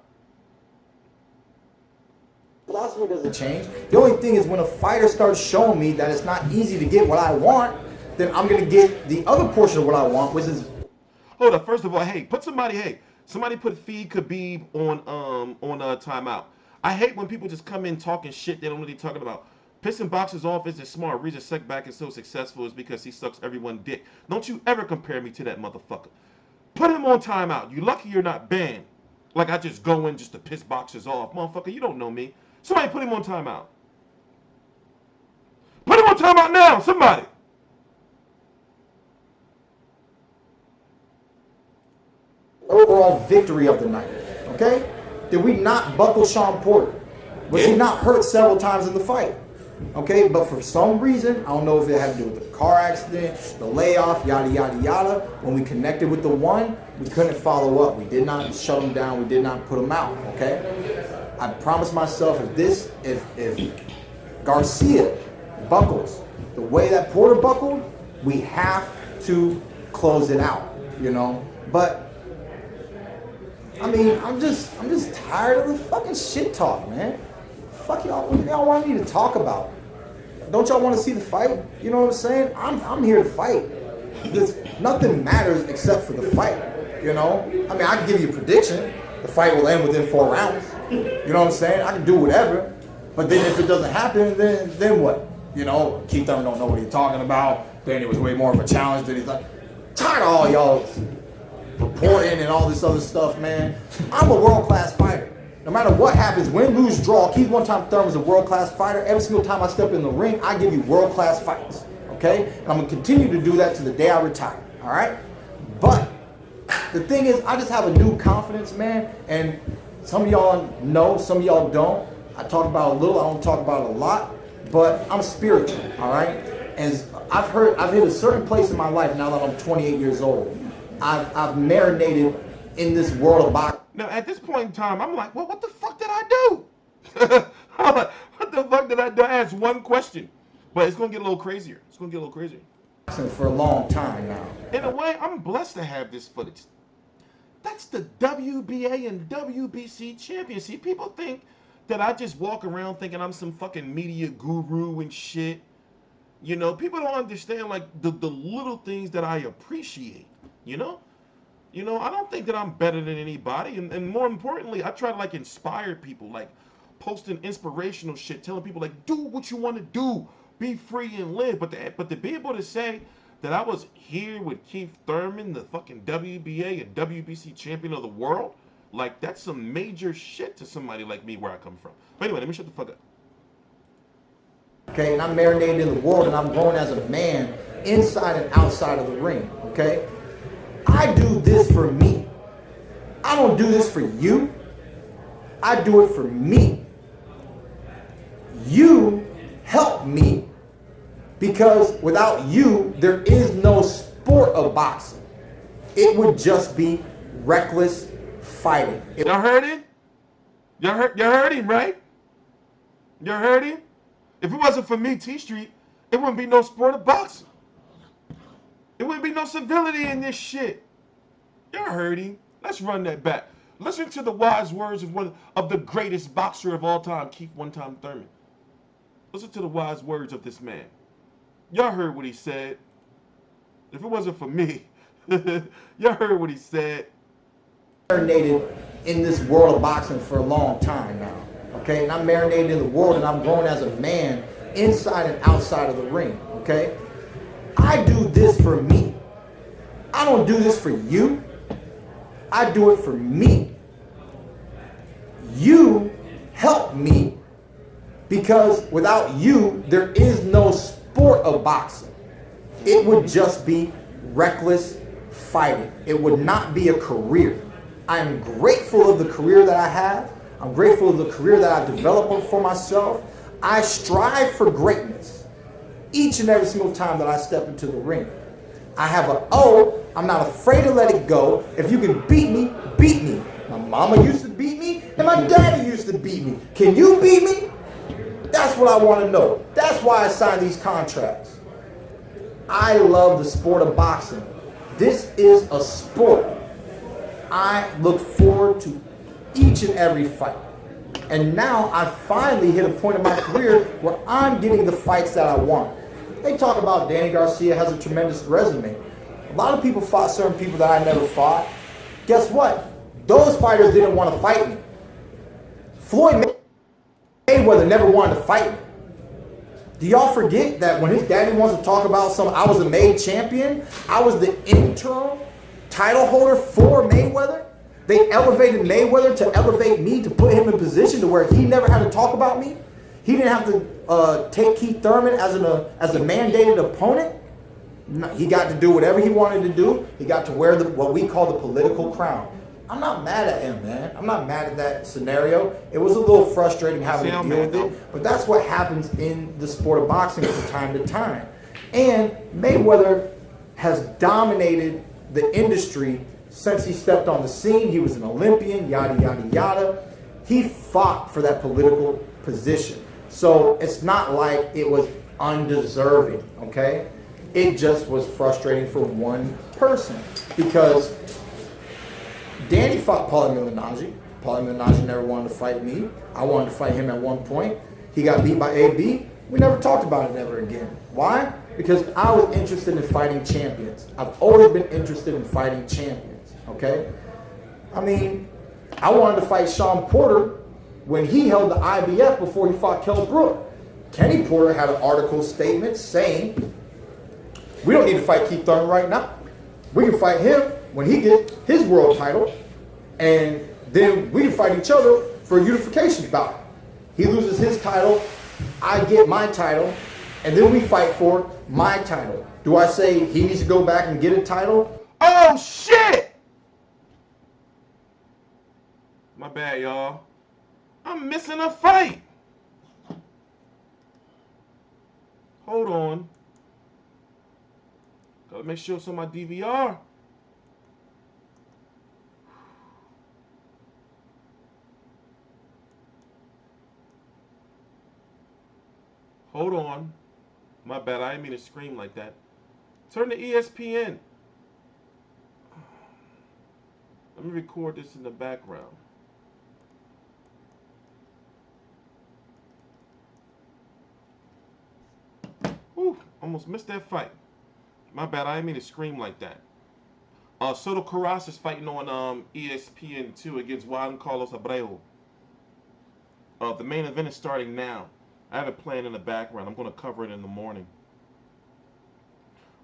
Philosophy doesn't change. The only thing is when a fighter starts showing me that it's not easy to get what I want, then I'm going to get the other portion of what I want, which is... Hold up. First of all, somebody put Feed Khabib on timeout. I hate when people just come in talking shit they don't know what they're talking about. Pissing boxers off isn't smart. Reason Setback is so successful is because he sucks everyone dick. Don't you ever compare me to that motherfucker. Put him on timeout. You lucky you're not banned. Like I just go in just to piss boxers off. Motherfucker, you don't know me. Somebody put him on timeout. Put him on timeout now, somebody. Overall victory of the night, okay? Did we not buckle Sean Porter? Was he not hurt several times in the fight? Okay, but for some reason, I don't know if it had to do with the car accident, the layoff, yada, yada, yada. When we connected with the one, we couldn't follow up. We did not shut him down. We did not put him out, okay? I promised myself if Garcia buckles the way that Porter buckled, we have to close it out, you know? But, I mean, I'm just tired of the fucking shit talk, man. Fuck y'all, what do y'all want me to talk about? Don't y'all want to see the fight? You know what I'm saying? I'm here to fight. Nothing matters except for the fight, you know? I mean, I can give you a prediction. The fight will end within 4 rounds. You know what I'm saying? I can do whatever. But then if it doesn't happen, then what? You know, Keith Thurman don't know what he's talking about. Then it was way more of a challenge than he's like. Tired of all y'all reporting and all this other stuff, man. I'm a world-class fighter. No matter what happens, win, lose, draw, Keith one-time Thurman is a world-class fighter. Every single time I step in the ring, I give you world-class fights, okay? And I'm going to continue to do that to the day I retire, all right? But the thing is, I just have a new confidence, man, and some of y'all know, some of y'all don't. I talk about it a little, I don't talk about it a lot, but I'm spiritual, all right? And I've hit a certain place in my life now that I'm 28 years old. I've marinated in this world of boxing. Now, at this point in time, I'm like, well, what the fuck did I do? I'm like, what the fuck did I do? I asked one question, but it's going to get a little crazier. It's going to get a little crazier. For a long time now. In a way, I'm blessed to have this footage. That's the WBA and WBC champion. See, people think that I just walk around thinking I'm some fucking media guru and shit. You know, people don't understand, like, the little things that I appreciate, you know? You know, I don't think that I'm better than anybody. And more importantly, I try to, like, inspire people, like, posting inspirational shit, telling people, like, do what you want to do. be free and live. But to be able to say that I was here with Keith Thurman, the fucking WBA and WBC champion of the world, like, that's some major shit to somebody like me where I come from. But anyway, let me shut the fuck up. Okay, and I'm marinated in the world, and I'm growing as a man inside and outside of the ring. Okay, I do this for me. I don't do this for you. I do it for me. You help me, because without you, there is no sport of boxing. It would just be reckless fighting. Y'all heard it? Y'all heard him, right? Y'all heard him? If it wasn't for me, T Street, it wouldn't be no sport of boxing. It wouldn't be no civility in this shit. Y'all heard him. Let's run that back. Listen to the wise words of one of the greatest boxer of all time, Keith One-Time Thurman. Listen to the wise words of this man. Y'all heard what he said. If it wasn't for me, y'all heard what he said. Marinated in this world of boxing for a long time now. Okay, and I'm marinated in the world, and I'm growing as a man inside and outside of the ring. Okay, I do this for me. I don't do this for you. I do it for me. You help me, because without you, there is no sport of boxing. It would just be reckless fighting. It would not be a career. I am grateful of the career that I have. I'm grateful of the career that I've developed for myself. I strive for greatness each and every single time that I step into the ring. I have an O. I'm not afraid to let it go. If you can beat me, beat me. My mama used to beat me, and my daddy used to beat me. Can you beat me? That's what I want to know. That's why I signed these contracts. I love the sport of boxing. This is a sport. I look forward to each and every fight. And now I finally hit a point in my career where I'm getting the fights that I want. They talk about Danny Garcia has a tremendous resume. A lot of people fought certain people that I never fought. Guess what? Those fighters didn't want to fight me. Floyd Mayweather never wanted to fight me. Do y'all forget that when his daddy wants to talk about I was a made champion, I was the interim title holder for Mayweather? They elevated Mayweather to elevate me, to put him in position to where he never had to talk about me. He didn't have to take Keith Thurman as a mandated opponent. No, he got to do whatever he wanted to do. He got to wear what we call the political crown. I'm not mad at him, man. I'm not mad at that scenario. It was a little frustrating having to deal with it, but that's what happens in the sport of boxing from time to time. And Mayweather has dominated the industry since he stepped on the scene. He was an Olympian, yada, yada, yada. He fought for that political position. So it's not like it was undeserving, okay? It just was frustrating for one person, because Danny fought Paulie Malignaggi. Paulie Malignaggi never wanted to fight me. I wanted to fight him at one point. He got beat by AB. We never talked about it ever again. Why? Because I was interested in fighting champions. I've always been interested in fighting champions, okay? I mean, I wanted to fight Sean Porter when he held the IBF before he fought Kell Brook. Kenny Porter had an article statement saying, we don't need to fight Keith Thurman right now. We can fight him when he gets his world title, and then we can fight each other for a unification bout. He loses his title, I get my title, and then we fight for my title. Do I say he needs to go back and get a title? Oh, shit! My bad, y'all. I'm missing a fight. Hold on. Gotta make sure it's on my DVR. Hold on. My bad, I didn't mean to scream like that. Turn to ESPN. Let me record this in the background. Whew, almost missed that fight. My bad, I didn't mean to scream like that. Soto Carras is fighting on ESPN 2 against Juan Carlos Abreu. The main event is starting now. I have it planned in the background. I'm going to cover it in the morning.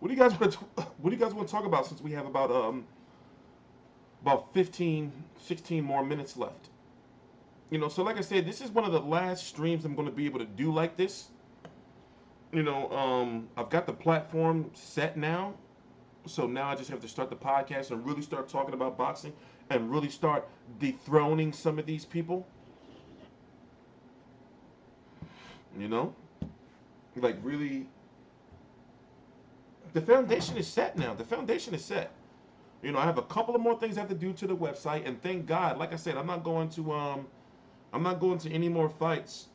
What do you guys want to What do you guys want to talk about since we have about 15, 16 more minutes left? You know, so like I said, this is one of the last streams I'm going to be able to do like this. You know, I've got the platform set now. So now I just have to start the podcast and really start talking about boxing and really start dethroning some of these people. You know? Like really, the foundation is set now. The foundation is set. You know, I have a couple of more things I have to do to the website, and thank God, like I said, I'm not going to any more fights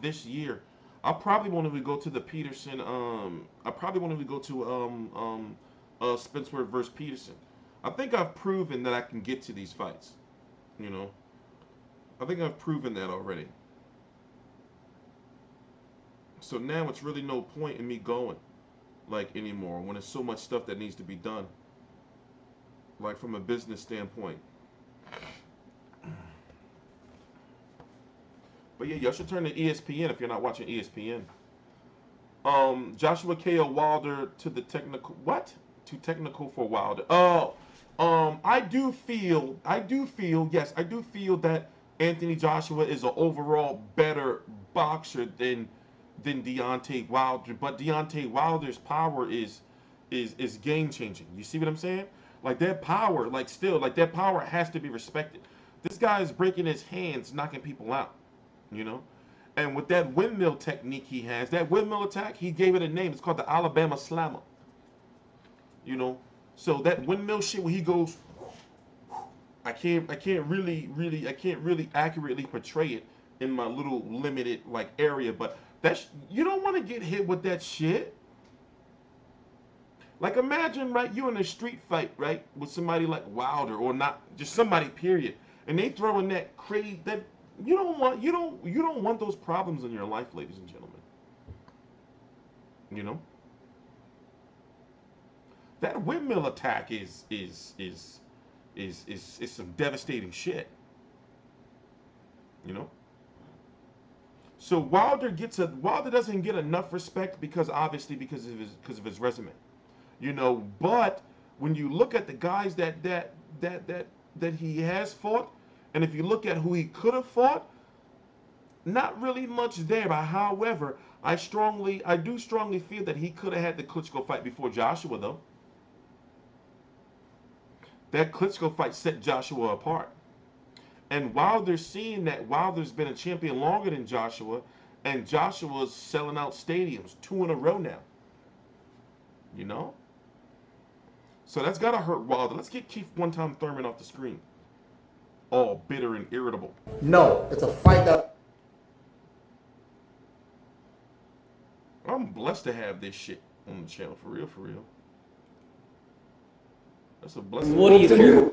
this year. I probably won't even go to the Peterson. I probably won't even go to Spencer versus Peterson. I think I've proven that I can get to these fights. You know, I think I've proven that already. So now it's really no point in me going like anymore when there's so much stuff that needs to be done. Like from a business standpoint. But yeah, y'all should turn to ESPN if you're not watching ESPN. Joshua K.O. Wilder to the technical what? To technical for Wilder. Oh, I do feel that Anthony Joshua is an overall better boxer than Deontay Wilder, but Deontay Wilder's power is game changing. You see what I'm saying? Like that power, like still, like that power has to be respected. This guy is breaking his hands, knocking people out. You know, and with that windmill technique he has, that windmill attack, he gave it a name. It's called the Alabama Slammer. You know, so that windmill shit where he goes, I can't really accurately portray it in my little limited like area, but that's you don't want to get hit with that shit. Like imagine, right, you in a street fight, right, with somebody like Wilder or not, just somebody period, and they throwing that crazy that you don't want those problems in your life, ladies and gentlemen. You know? That windmill attack is some devastating shit. You know? So Wilder doesn't get enough respect because of his resume. You know, but when you look at the guys that he has fought, and if you look at who he could have fought, not really much there. But however, I do strongly feel that he could have had the Klitschko fight before Joshua, though. That Klitschko fight set Joshua apart. And Wilder's seeing that Wilder's been a champion longer than Joshua, and Joshua's selling out stadiums 2 in a row now. You know? So that's gotta hurt Wilder. Let's get Keith one-time Thurman off the screen. All bitter and irritable. No, it's a fight that. I'm blessed to have this shit on the channel, for real, for real. That's a blessing. What do you care?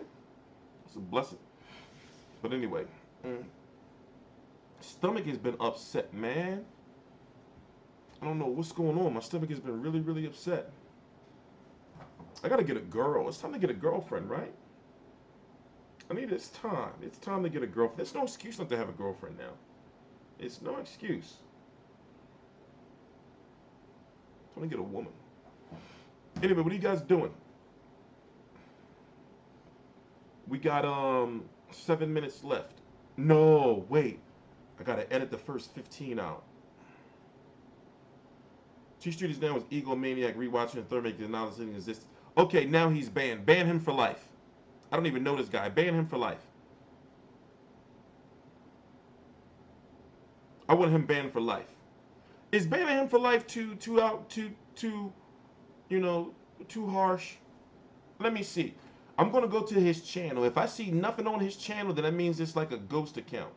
It's a blessing. But anyway, stomach has been upset, man. I don't know what's going on. My stomach has been really, really upset. I gotta get a girl. It's time to get a girlfriend, right? It's time. It's time to get a girlfriend. There's no excuse not to have a girlfriend now. It's no excuse. I want to get a woman. Anyway, what are you guys doing? We got 7 minutes left. No, wait. I gotta edit the first 15 out. T-Street is now with Egomaniac rewatching and Thurman did not exist. Okay, now he's banned. Ban him for life. I don't even know this guy. Ban him for life. I want him banned for life. Is banning him for life too harsh? Let me see. I'm gonna go to his channel. If I see nothing on his channel, then that means it's like a ghost account.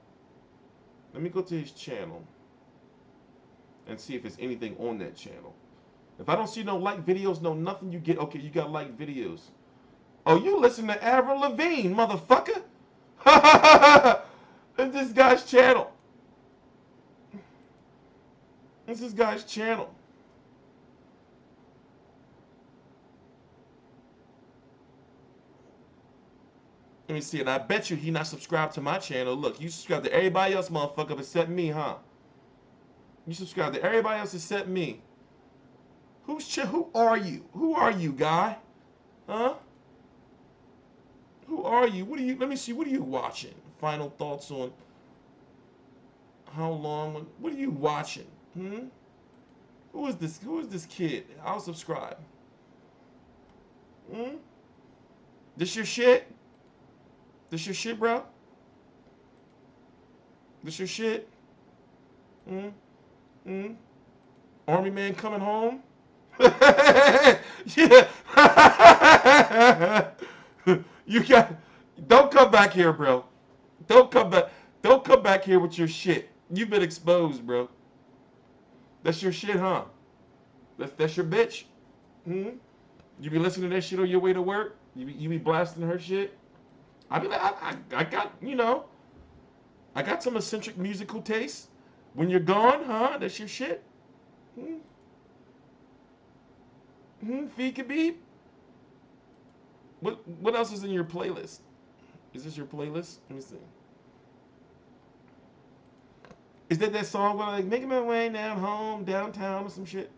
Let me go to his channel and see if there's anything on that channel. If I don't see no like videos, no nothing, you get okay. You got like videos. Oh, you listen to Avril Lavigne, motherfucker. It's this guy's channel. It's this guy's channel. Let me see, and I bet you he not subscribed to my channel. Look, you subscribe to everybody else, motherfucker, except me, huh? You subscribe to everybody else except me. Who are you? Who are you, guy? Huh? Who are you? What are you? Let me see. What are you watching? Final thoughts on how long? What are you watching? Who is this? Who is this kid? I'll subscribe. This your shit? This your shit, bro? This your shit? Army man coming home? Yeah. You got. Don't come back here, bro. Don't come back. Don't come back here with your shit. You've been exposed, bro. That's your shit, huh? That's your bitch. You be listening to that shit on your way to work? You be blasting her shit? I be like, I got, I got some eccentric musical taste. When you're gone, huh? That's your shit. Fee Khabib? What else is in your playlist? Is this your playlist? Let me see. Is that song where like making my way down home, downtown or some shit?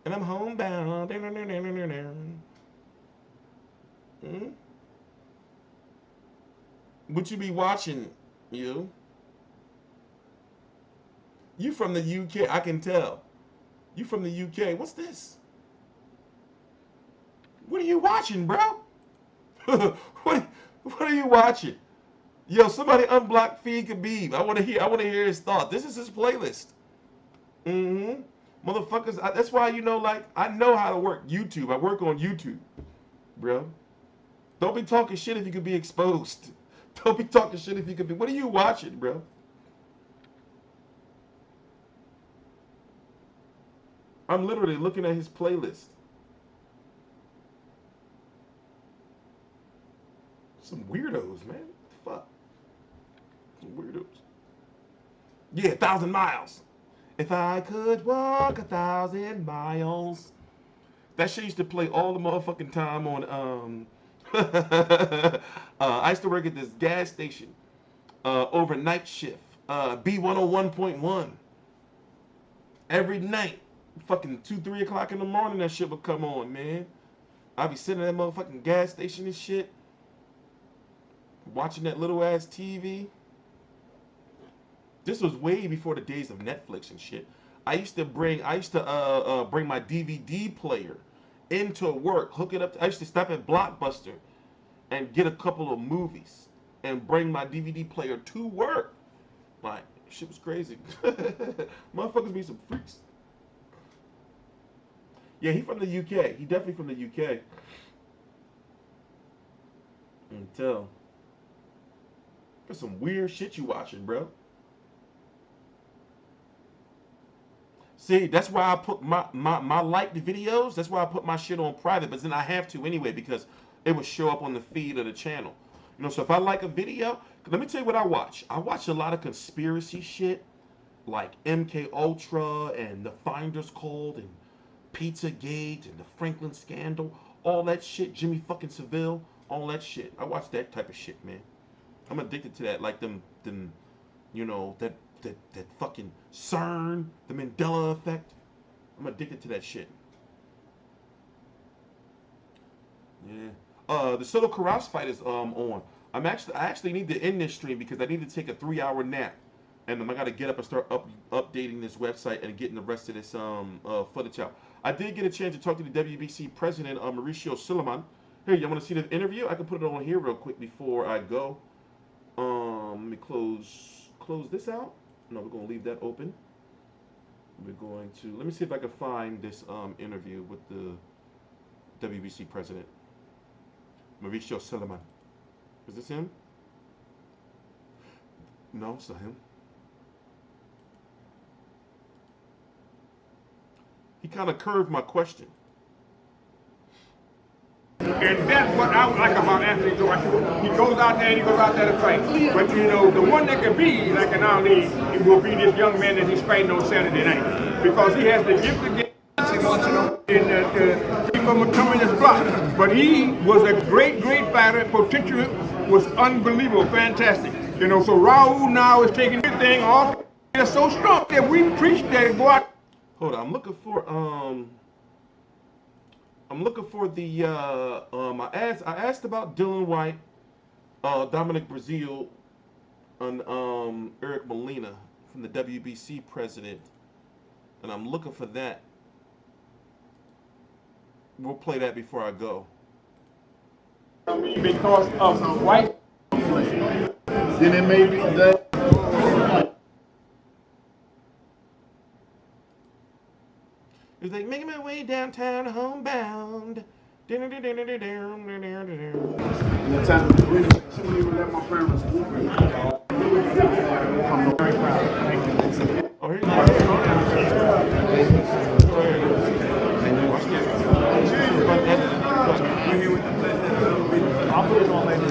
And I'm homebound. What you be watching, you? You from the UK, I can tell. You from the UK. What's this? What are you watching, bro? what are you watching? Yo, somebody unblock Fee Khabib. I want to hear his thoughts. This is his playlist. Motherfuckers, that's why, like, I know how to work YouTube. I work on YouTube, bro. Don't be talking shit if you could be exposed. Don't be talking shit if you could be. What are you watching, bro? I'm literally looking at his playlist. Some weirdos, man. What the fuck? Some weirdos. Yeah, 1,000 miles. If I could walk 1,000 miles. That shit used to play all the motherfucking time on I used to work at this gas station. Overnight shift. B101.1. Every night. Fucking 2, 3 o'clock in the morning that shit would come on, man. I'd be sitting at that motherfucking gas station and shit. Watching that little ass TV. This was way before the days of Netflix and shit. I used to bring my DVD player into work, hook it up. I used to stop at Blockbuster and get a couple of movies and bring my DVD player to work. Like, shit was crazy. Motherfuckers be some freaks. Yeah, he from the UK. He definitely from the UK. I can tell. There's some weird shit you watching, bro. See, that's why I put my liked videos. That's why I put my shit on private. But then I have to anyway because it would show up on the feed of the channel. So if I like a video, let me tell you what I watch. I watch a lot of conspiracy shit, like MK Ultra and the Finders Code and Pizzagate and the Franklin scandal, all that shit. Jimmy fucking Seville, all that shit. I watch that type of shit, man. I'm addicted to that, like them, that fucking CERN, the Mandela effect. I'm addicted to that shit. Yeah. The Soto Karass fight is on. I actually need to end this stream because I need to take a 3-hour nap, and I got to get up and start updating this website and getting the rest of this footage out. I did get a chance to talk to the WBC president, Mauricio Suleiman. Here, you want to see the interview? I can put it on here real quick before I go. Let me close this out. No, we're going to leave that open. We're going to, let me see if I can find this interview with the WBC president, Mauricio Suleiman. Is this him? No, it's not him. He kind of curved my question. And that's what I like about Anthony Joshua. He goes out there and he goes out there to fight. But the one that can be like an Ali, it will be this young man that he's fighting on Saturday night. Because he has the gift of getting and people coming his block. But he was a great fighter. Potential was unbelievable, fantastic. So Raul now is taking everything off They're so strong that we preach that go out. Hold on, I'm looking for the I asked about Dylan White, Dominic Breazeale, and Eric Molina from the WBC president, and I'm looking for that. We'll play that before I go. Because of the white. Then it may be that. It's like making my way downtown, homebound. The time to really let my parents whoop me. I'm very proud. Thank you. Oh, here you go. I'll put it on later.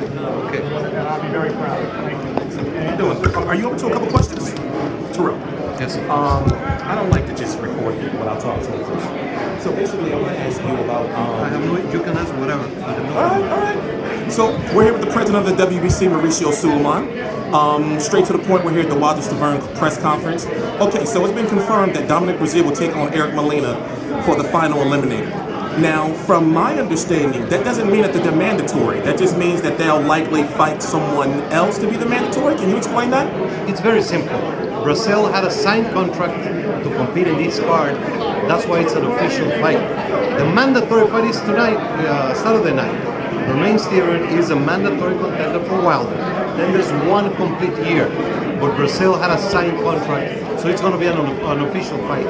Okay. And I'll be very proud. Thank you. How you doing? Are you open to a couple questions? Terrell. Yes, sir. I don't like to just record people without talking to them first. So basically, I want to ask you about. You can ask whatever. All right. So we're here with the president of the WBC, Mauricio Sulaiman. Straight to the point, we're here at the Barclays Center press conference. Okay, so it's been confirmed that Dominic Breazeale will take on Eric Molina for the final eliminator. Now, from my understanding, that doesn't mean that they're mandatory. That just means that they'll likely fight someone else to be the mandatory. Can you explain that? It's very simple. Breazeale had a signed contract to compete in this card. That's why it's an official fight. The mandatory fight is tonight, Saturday night. Bermane Stiverne is a mandatory contender for Wilder. Then there's one complete year. But Breazeale had a signed contract, so it's going to be an official fight.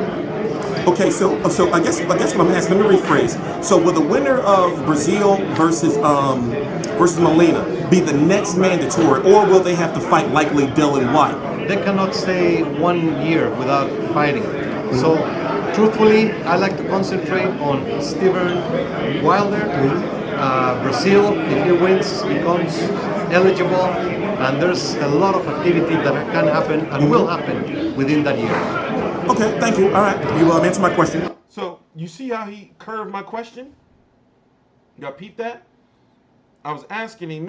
Okay, so I guess what I'm asking, let me rephrase. So will the winner of Breazeale versus Molina be the next mandatory, or will they have to fight likely Dylan White? They cannot stay 1 year without fighting. So, truthfully, I like to concentrate on Stiverne, Wilder, Breazeale. If he wins, becomes eligible, and there's a lot of activity that can happen and will happen within that year. Okay, thank you. All right, you answered my question. So you see how he curved my question? Y'all peep that? I was asking him,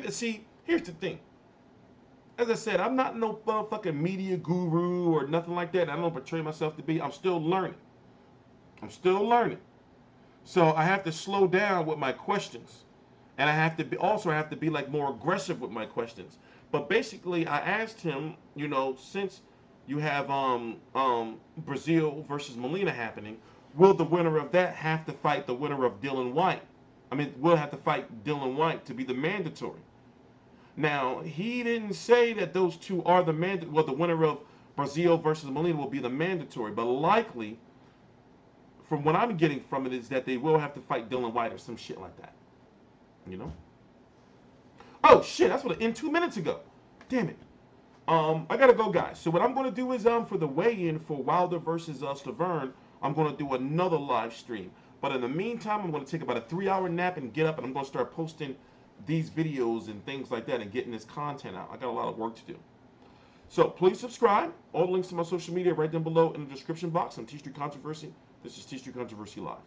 see, here's the thing. As I said, I'm not no motherfucking media guru or nothing like that. I don't portray myself to be. I'm still learning. So I have to slow down with my questions. And I have to be like more aggressive with my questions. But basically I asked him, since you have Breazeale versus Molina happening, will the winner of that have to fight the winner of Dylan White? We'll have to fight Dylan White to be the mandatory. Now, he didn't say that those two are the mandatory. Well, the winner of Breazeale versus Molina will be the mandatory, but likely, from what I'm getting from it, is that they will have to fight Dylan White or some shit like that. Oh shit! That's what I in 2 minutes ago. Damn it. I gotta go, guys. So what I'm gonna do is for the weigh-in for Wilder versus Stiverne, I'm gonna do another live stream. But in the meantime, I'm gonna take about a 3-hour nap and get up, and I'm gonna start posting these videos and things like that and getting this content out. I got a lot of work to do. So please subscribe. All the links to my social media right down below in the description box. I'm T Street Controversy. This is T Street Controversy Live.